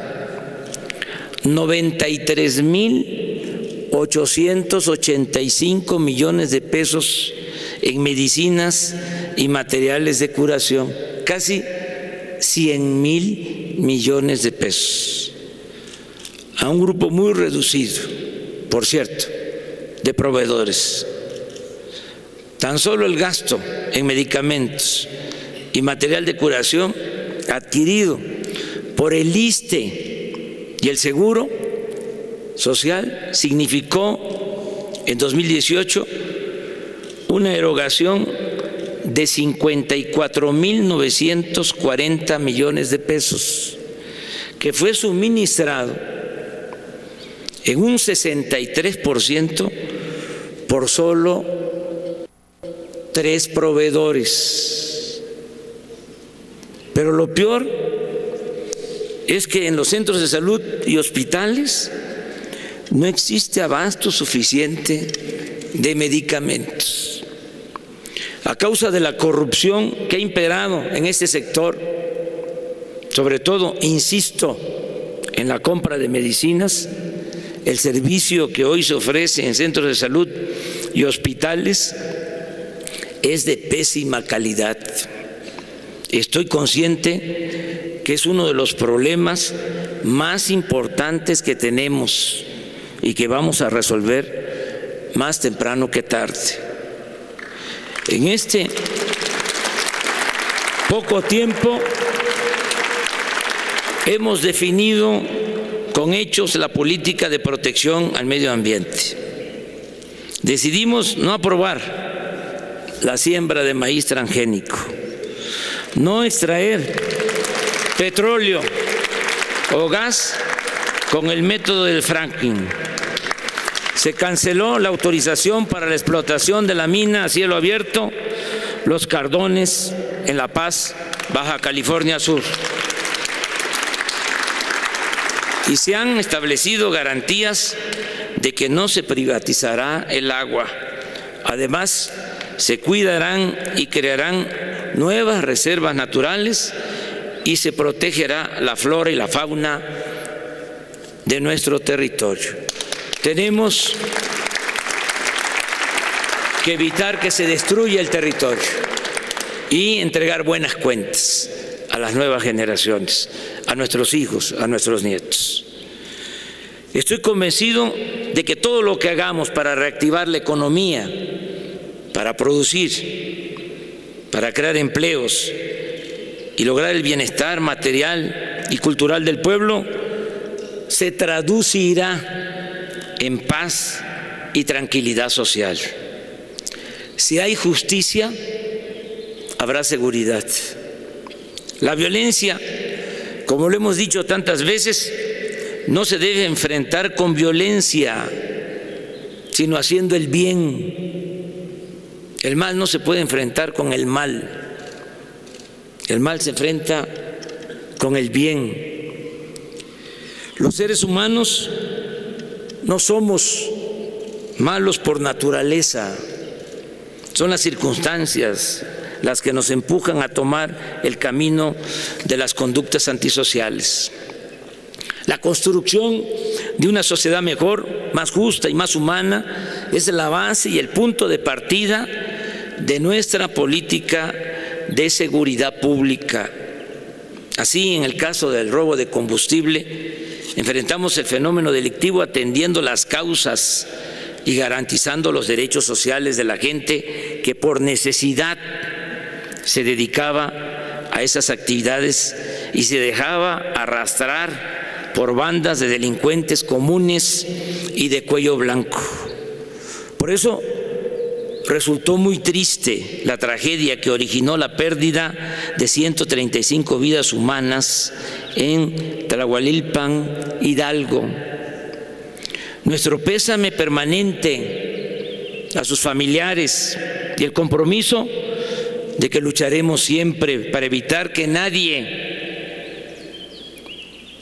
93.885 millones de pesos en medicinas y materiales de curación, casi 100.000 millones de pesos, a un grupo muy reducido, por cierto, de proveedores. Tan solo el gasto en medicamentos y material de curación adquirido por el ISSSTE y el Seguro Social significó en 2018 una erogación de 54.940 millones de pesos, que fue suministrado en un 63% por solo 3 proveedores. Pero lo peor es que en los centros de salud y hospitales no existe abasto suficiente de medicamentos. A causa de la corrupción que ha imperado en este sector, sobre todo, insisto, en la compra de medicinas, el servicio que hoy se ofrece en centros de salud y hospitales es de pésima calidad. Estoy consciente que es uno de los problemas más importantes que tenemos y que vamos a resolver más temprano que tarde. En este poco tiempo hemos definido con hechos la política de protección al medio ambiente. Decidimos no aprobar la siembra de maíz transgénico, no extraer petróleo o gas con el método del fracking. Se canceló la autorización para la explotación de la mina a cielo abierto Los Cardones en La Paz, Baja California Sur. Y se han establecido garantías de que no se privatizará el agua. Además, se cuidarán y crearán nuevas reservas naturales y se protegerá la flora y la fauna de nuestro territorio. Tenemos que evitar que se destruya el territorio y entregar buenas cuentas a las nuevas generaciones, a nuestros hijos, a nuestros nietos. Estoy convencido de que todo lo que hagamos para reactivar la economía, para producir, para crear empleos y lograr el bienestar material y cultural del pueblo, se traducirá en paz y tranquilidad social. Si hay justicia, habrá seguridad. La violencia, como lo hemos dicho tantas veces, no se debe enfrentar con violencia, sino haciendo el bien. El mal no se puede enfrentar con el mal. El mal se enfrenta con el bien. Los seres humanos no somos malos por naturaleza. Son las circunstancias las que nos empujan a tomar el camino de las conductas antisociales. La construcción de una sociedad mejor, más justa y más humana es la base y el punto de partida de nuestra política de seguridad pública. Así, en el caso del robo de combustible, enfrentamos el fenómeno delictivo atendiendo las causas y garantizando los derechos sociales de la gente que por necesidad se dedicaba a esas actividades y se dejaba arrastrar por bandas de delincuentes comunes y de cuello blanco. Por eso resultó muy triste la tragedia que originó la pérdida de 135 vidas humanas en Tlahualilpan, Hidalgo. Nuestro pésame permanente a sus familiares y el compromiso de que lucharemos siempre para evitar que nadie,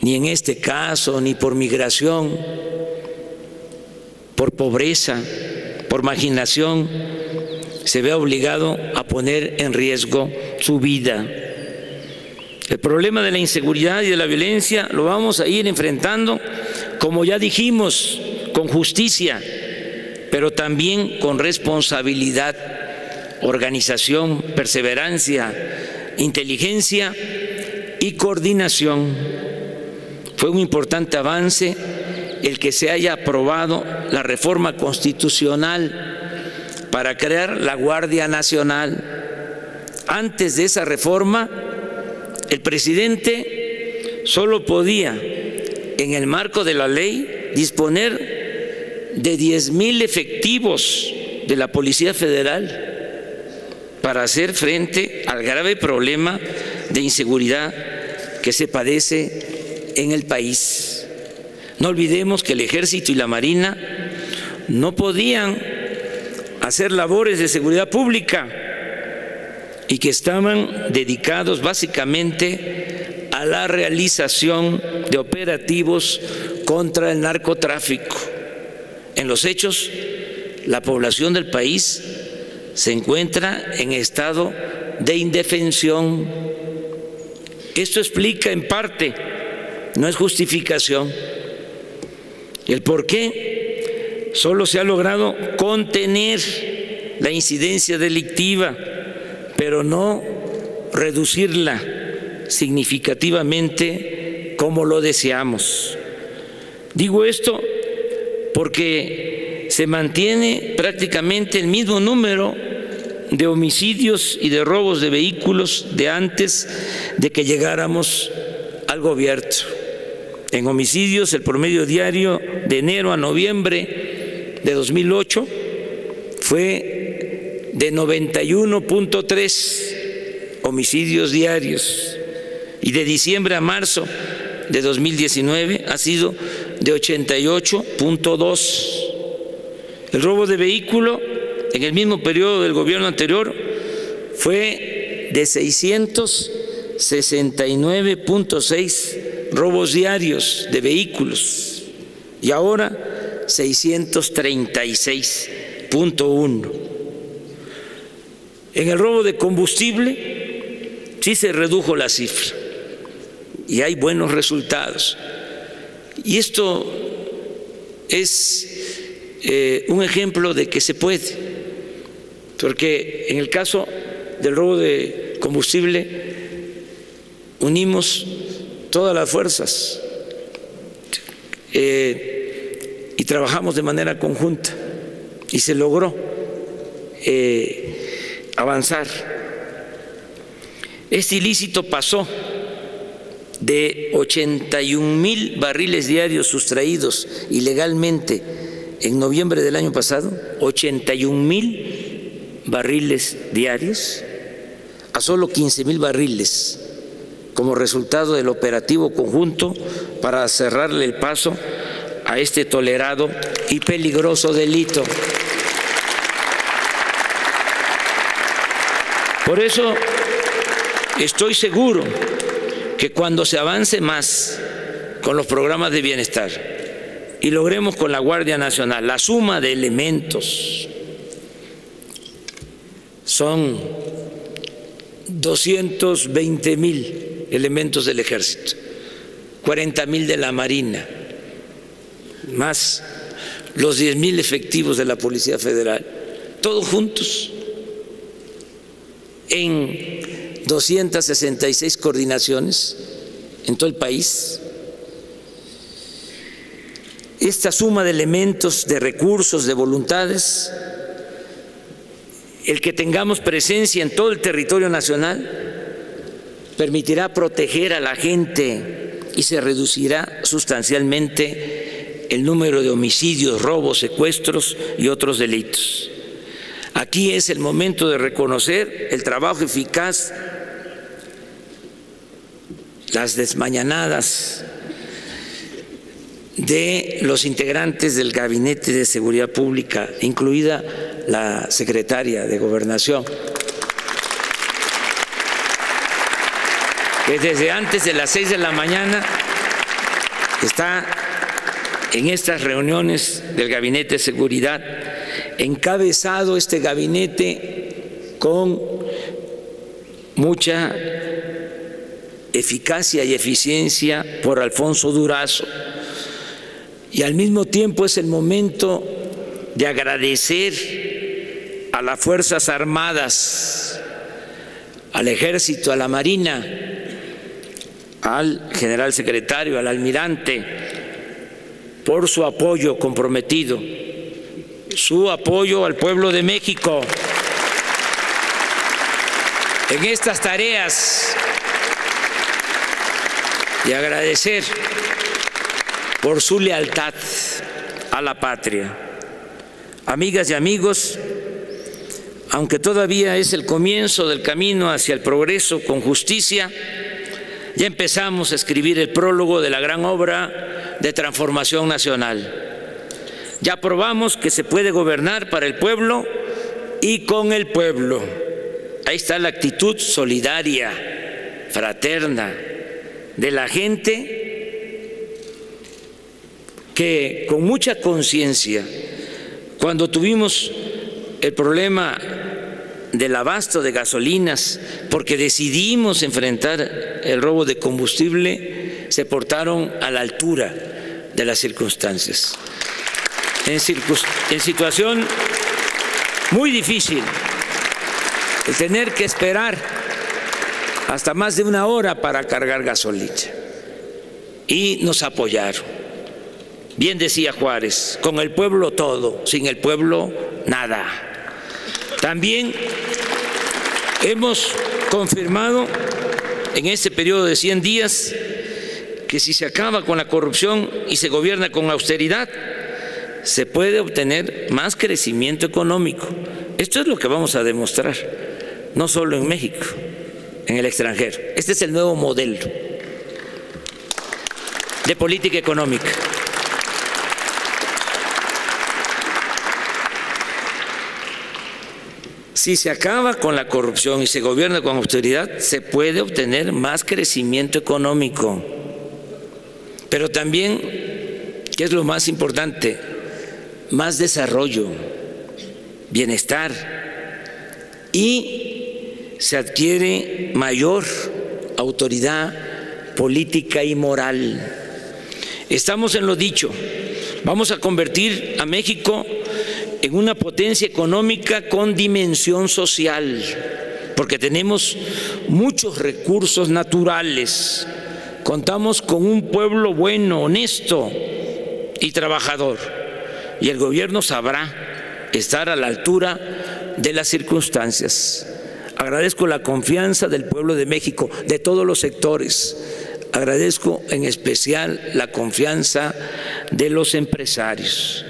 ni en este caso, ni por migración, por pobreza, por marginación, se vea obligado a poner en riesgo su vida. El problema de la inseguridad y de la violencia lo vamos a ir enfrentando, como ya dijimos, con justicia, pero también con responsabilidad, organización, perseverancia, inteligencia y coordinación. Fue un importante avance el que se haya aprobado la reforma constitucional para crear la Guardia Nacional. Antes de esa reforma, el presidente solo podía, en el marco de la ley, disponer de 10,000 efectivos de la Policía Federal para hacer frente al grave problema de inseguridad que se padece en el país. No olvidemos que el Ejército y la Marina no podían hacer labores de seguridad pública y que estaban dedicados básicamente a la realización de operativos contra el narcotráfico. En los hechos, la población del país se encuentra en estado de indefensión. Esto explica en parte, no es justificación, el por qué solo se ha logrado contener la incidencia delictiva, pero no reducirla significativamente como lo deseamos. Digo esto porque se mantiene prácticamente el mismo número de homicidios y de robos de vehículos de antes de que llegáramos al gobierno. En homicidios, el promedio diario de enero a noviembre de 2008 fue de 91.3 homicidios diarios, y de diciembre a marzo de 2019 ha sido de 88.2. El robo de vehículo en el mismo periodo del gobierno anterior fue de 669.6 robos diarios de vehículos y ahora 636.1. En el robo de combustible sí se redujo la cifra y hay buenos resultados. Y esto es un ejemplo de que se puede, porque en el caso del robo de combustible unimos todas las fuerzas y trabajamos de manera conjunta y se logró avanzar. Este ilícito pasó de 81,000 barriles diarios sustraídos ilegalmente en noviembre del año pasado, 81,000 barriles diarios, a solo 15,000 barriles como resultado del operativo conjunto para cerrarle el paso a este tolerado y peligroso delito. Por eso estoy seguro que cuando se avance más con los programas de bienestar y logremos con la Guardia Nacional la suma de elementos, son 220,000 elementos del Ejército, 40,000 de la Marina, más los 10,000 efectivos de la Policía Federal, todos juntos en 266 coordinaciones en todo el país. Esta suma de elementos, de recursos, de voluntades, el que tengamos presencia en todo el territorio nacional, permitirá proteger a la gente y se reducirá sustancialmente el número de homicidios, robos, secuestros y otros delitos. Aquí es el momento de reconocer el trabajo eficaz, las desmañanadas de los integrantes del Gabinete de Seguridad Pública, incluida la secretaria de Gobernación, que desde antes de las 6 de la mañana está en estas reuniones del Gabinete de Seguridad, encabezado este gabinete con mucha eficacia y eficiencia por Alfonso Durazo. Y al mismo tiempo es el momento de agradecer a las Fuerzas Armadas, al Ejército, a la Marina, al general secretario, al almirante, por su apoyo comprometido, su apoyo al pueblo de México en estas tareas, y agradecer por su lealtad a la patria. Amigas y amigos, aunque todavía es el comienzo del camino hacia el progreso con justicia, ya empezamos a escribir el prólogo de la gran obra de transformación nacional. Ya probamos que se puede gobernar para el pueblo y con el pueblo. Ahí está la actitud solidaria, fraterna de la gente que con mucha conciencia, cuando tuvimos el problema del abasto de gasolinas, porque decidimos enfrentar el robo de combustible, se portaron a la altura de las circunstancias. En situación muy difícil, el tener que esperar hasta más de una hora para cargar gasolina. Y nos apoyaron. Bien decía Juárez, con el pueblo todo, sin el pueblo nada. También hemos confirmado en este periodo de 100 días que si se acaba con la corrupción y se gobierna con austeridad, se puede obtener más crecimiento económico. Esto es lo que vamos a demostrar, no solo en México, en el extranjero. Este es el nuevo modelo de política económica. Si se acaba con la corrupción y se gobierna con austeridad, se puede obtener más crecimiento económico. Pero también, ¿qué es lo más importante? Más desarrollo, bienestar, y se adquiere mayor autoridad política y moral. Estamos en lo dicho, vamos a convertir a México en una potencia económica con dimensión social, porque tenemos muchos recursos naturales, contamos con un pueblo bueno, honesto y trabajador, y el gobierno sabrá estar a la altura de las circunstancias. Agradezco la confianza del pueblo de México, de todos los sectores. Agradezco en especial la confianza de los empresarios.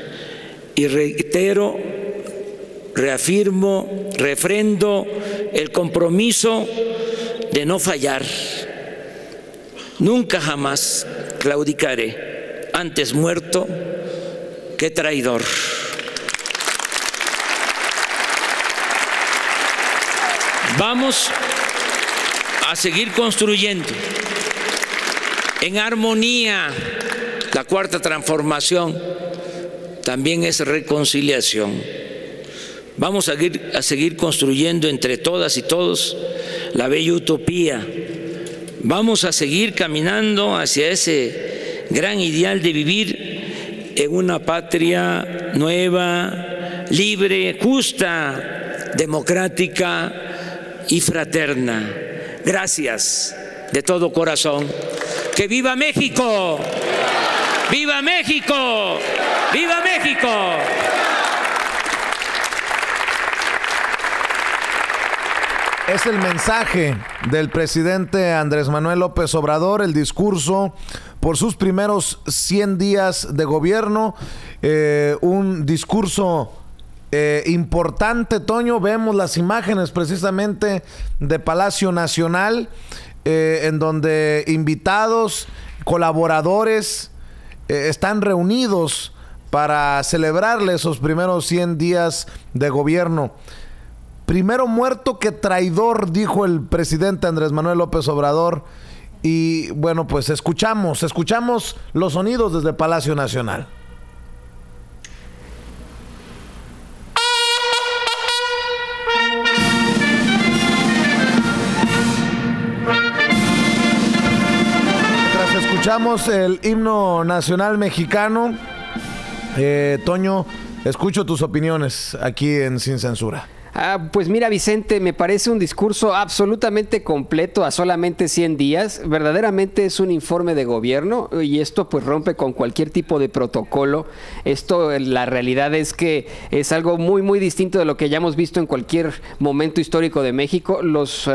Y reitero, reafirmo, refrendo el compromiso de no fallar. Nunca jamás claudicaré, antes muerto que traidor. Vamos a seguir construyendo en armonía. La cuarta transformación también es reconciliación. Vamos a seguir construyendo entre todas y todos la bella utopía. Vamos a seguir caminando hacia ese gran ideal de vivir en una patria nueva, libre, justa, democrática y fraterna. Gracias de todo corazón. ¡Que viva México! ¡Viva México! ¡Viva México! Es el mensaje del presidente Andrés Manuel López Obrador, el discurso por sus primeros 100 días de gobierno, un discurso importante, Toño. Vemos las imágenes precisamente de Palacio Nacional, en donde invitados, colaboradores están reunidos para celebrarle esos primeros 100 días de gobierno. Primero muerto que traidor, dijo el presidente Andrés Manuel López Obrador. Y bueno, pues escuchamos los sonidos desde Palacio Nacional. Escuchamos el himno nacional mexicano. Toño, escucho tus opiniones aquí en Sin Censura. Pues mira, Vicente, me parece un discurso absolutamente completo a solamente 100 días. Verdaderamente es un informe de gobierno y esto pues rompe con cualquier tipo de protocolo. Esto, la realidad es que es algo muy, muy distinto de lo que hayamos visto en cualquier momento histórico de México. Los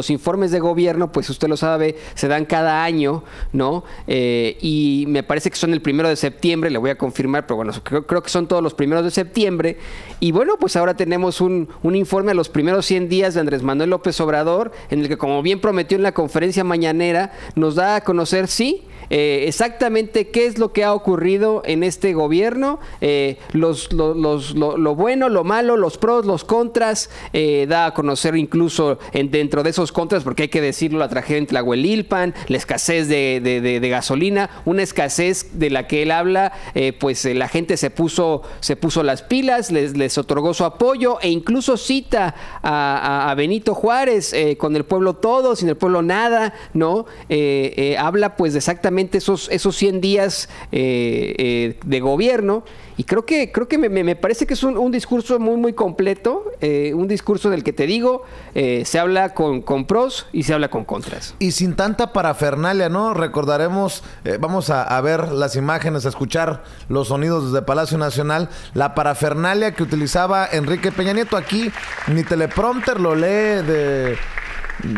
informes de gobierno, pues usted lo sabe, se dan cada año, ¿no? Y me parece que son el 1 de septiembre, le voy a confirmar, pero bueno, creo que son todos los 1 de septiembre. Y bueno, pues ahora tenemos un informe a los primeros 100 días de Andrés Manuel López Obrador, en el que, como bien prometió en la conferencia mañanera, nos da a conocer, sí, exactamente qué es lo que ha ocurrido en este gobierno, lo bueno, lo malo, los pros, los contras, da a conocer incluso dentro de esos contras, porque hay que decirlo, la tragedia en Tlahuelilpan, la escasez de gasolina, una escasez de la que él habla, pues la gente se puso las pilas, les otorgó su apoyo e incluso cita a Benito Juárez, con el pueblo todo, sin el pueblo nada, ¿no? Habla pues de exactamente esos 100 días de gobierno, y creo que me parece que es un discurso muy, muy completo, un discurso del que te digo, se habla con pros y se habla con contras. Y sin tanta parafernalia, ¿no? Recordaremos, vamos a ver las imágenes, a escuchar los sonidos desde Palacio Nacional, la parafernalia que utilizaba Enrique Peña Nieto. Aquí ni teleprompter lo lee de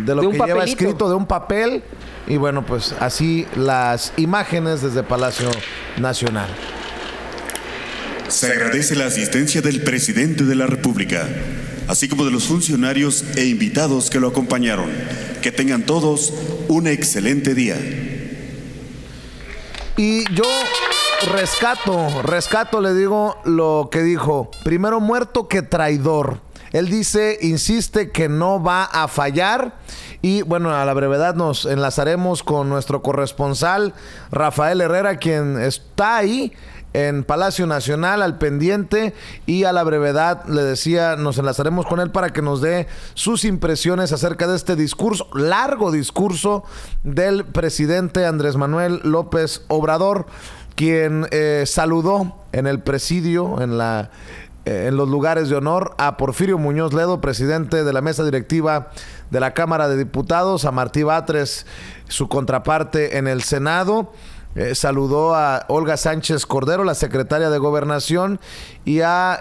lo que lleva escrito, de un papel. Y bueno, pues así las imágenes desde Palacio Nacional. Se agradece la asistencia del presidente de la República, así como de los funcionarios e invitados que lo acompañaron. Que tengan todos un excelente día. Y yo rescato, le digo lo que dijo: primero muerto que traidor. Él insiste que no va a fallar. Y bueno, a la brevedad nos enlazaremos con nuestro corresponsal Rafael Herrera, quien está ahí en Palacio Nacional al pendiente, y a la brevedad, le decía, nos enlazaremos con él para que nos dé sus impresiones acerca de este largo discurso del presidente Andrés Manuel López Obrador, quien saludó en el presidio, en los lugares de honor, a Porfirio Muñoz Ledo, presidente de la mesa directiva de la Cámara de Diputados, a Martí Batres, su contraparte en el Senado. Saludó a Olga Sánchez Cordero, la secretaria de Gobernación, y a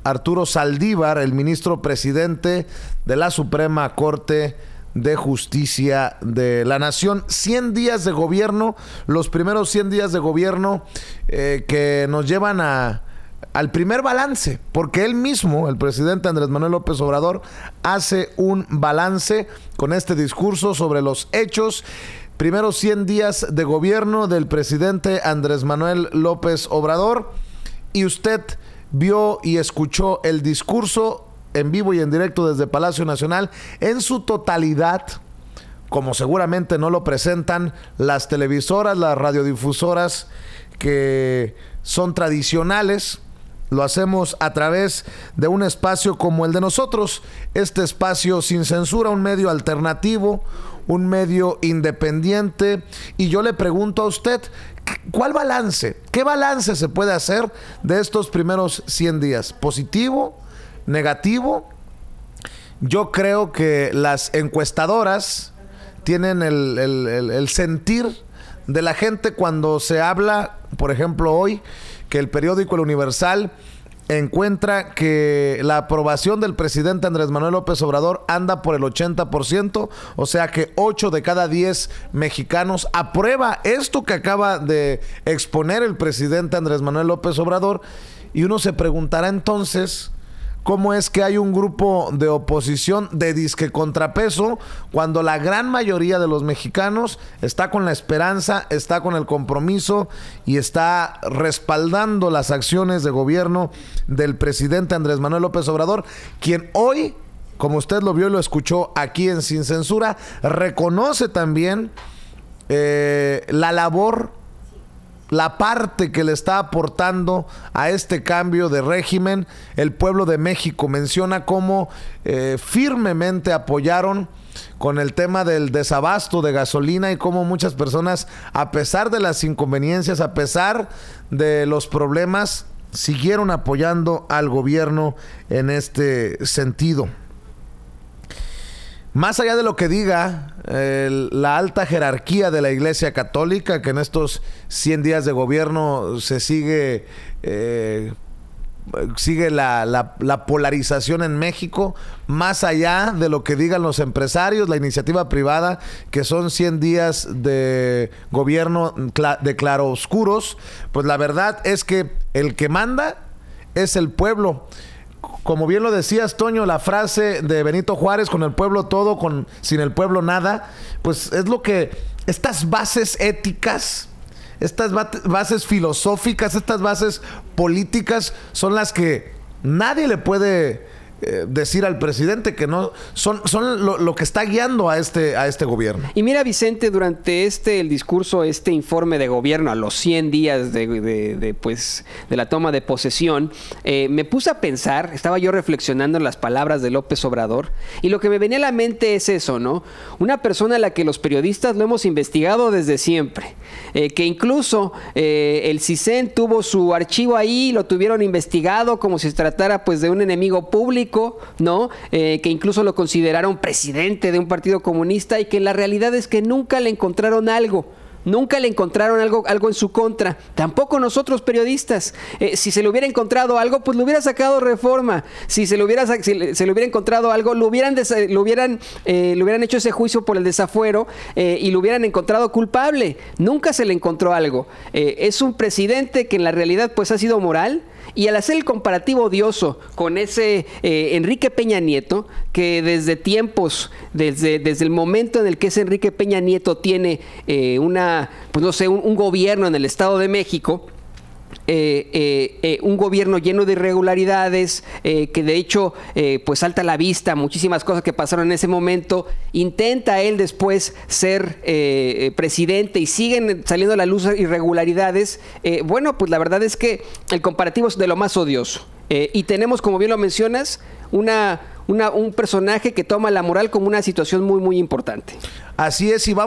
Arturo Saldívar, el ministro presidente de la Suprema Corte de Justicia de la Nación. 100 días de gobierno, los primeros 100 días de gobierno que nos llevan al primer balance, porque él mismo, el presidente Andrés Manuel López Obrador, hace un balance con este discurso sobre los hechos. Primeros 100 días de gobierno del presidente Andrés Manuel López Obrador, y usted vio y escuchó el discurso en vivo y en directo desde Palacio Nacional en su totalidad, como seguramente no lo presentan las televisoras, las radiodifusoras que son tradicionales. Lo hacemos a través de un espacio como el de nosotros, este espacio Sin Censura, un medio alternativo, un medio independiente. Y yo le pregunto a usted, ¿cuál balance? ¿Qué balance se puede hacer de estos primeros 100 días? ¿Positivo? ¿Negativo? Yo creo que las encuestadoras tienen el sentir de la gente cuando se habla, por ejemplo, hoy, que el periódico El Universal encuentra que la aprobación del presidente Andrés Manuel López Obrador anda por el 80%, o sea que 8 de cada 10 mexicanos aprueba esto que acaba de exponer el presidente Andrés Manuel López Obrador. Y uno se preguntará entonces, ¿cómo es que hay un grupo de oposición de disque contrapeso cuando la gran mayoría de los mexicanos está con la esperanza, está con el compromiso y está respaldando las acciones de gobierno del presidente Andrés Manuel López Obrador, quien hoy, como usted lo vio y lo escuchó aquí en Sin Censura, reconoce también la labor, la parte que le está aportando a este cambio de régimen el pueblo de México. Menciona cómo firmemente apoyaron con el tema del desabasto de gasolina y cómo muchas personas, a pesar de las inconveniencias, a pesar de los problemas, siguieron apoyando al gobierno en este sentido. Más allá de lo que diga la alta jerarquía de la Iglesia Católica, que en estos 100 días de gobierno se sigue la polarización en México, más allá de lo que digan los empresarios, la iniciativa privada, que son 100 días de gobierno de claroscuros, pues la verdad es que el que manda es el pueblo. Como bien lo decías, Toño, la frase de Benito Juárez, con el pueblo todo, sin el pueblo nada, pues es lo que estas bases éticas, estas bases filosóficas, estas bases políticas son las que nadie le puede decir al presidente que no son lo que está guiando a este gobierno. Y mira, Vicente, durante el discurso, informe de gobierno a los 100 días de la toma de posesión, me puse a pensar, estaba yo reflexionando en las palabras de López Obrador, y lo que me venía a la mente es eso, ¿no? Una persona a la que los periodistas lo hemos investigado desde siempre, que incluso el CISEN tuvo su archivo ahí, lo tuvieron investigado como si se tratara pues de un enemigo público, ¿no? Que incluso lo consideraron presidente de un partido comunista, y que la realidad es que nunca le encontraron algo. Nunca le encontraron algo en su contra. Tampoco nosotros periodistas. Si se le hubiera encontrado algo, pues lo hubiera sacado Reforma. Si se le hubiera encontrado algo, lo hubieran hecho ese juicio por el desafuero y lo hubieran encontrado culpable. Nunca se le encontró algo. Es un presidente que en la realidad pues ha sido moral. Y al hacer el comparativo odioso con ese Enrique Peña Nieto, que desde el momento en el que ese Enrique Peña Nieto tiene un gobierno en el Estado de México, un gobierno lleno de irregularidades, que de hecho pues salta a la vista muchísimas cosas que pasaron en ese momento. Intenta él después ser presidente y siguen saliendo a la luz irregularidades. Bueno, pues la verdad es que el comparativo es de lo más odioso, y tenemos, como bien lo mencionas, un personaje que toma la moral como una situación muy muy importante. Así es, y vamos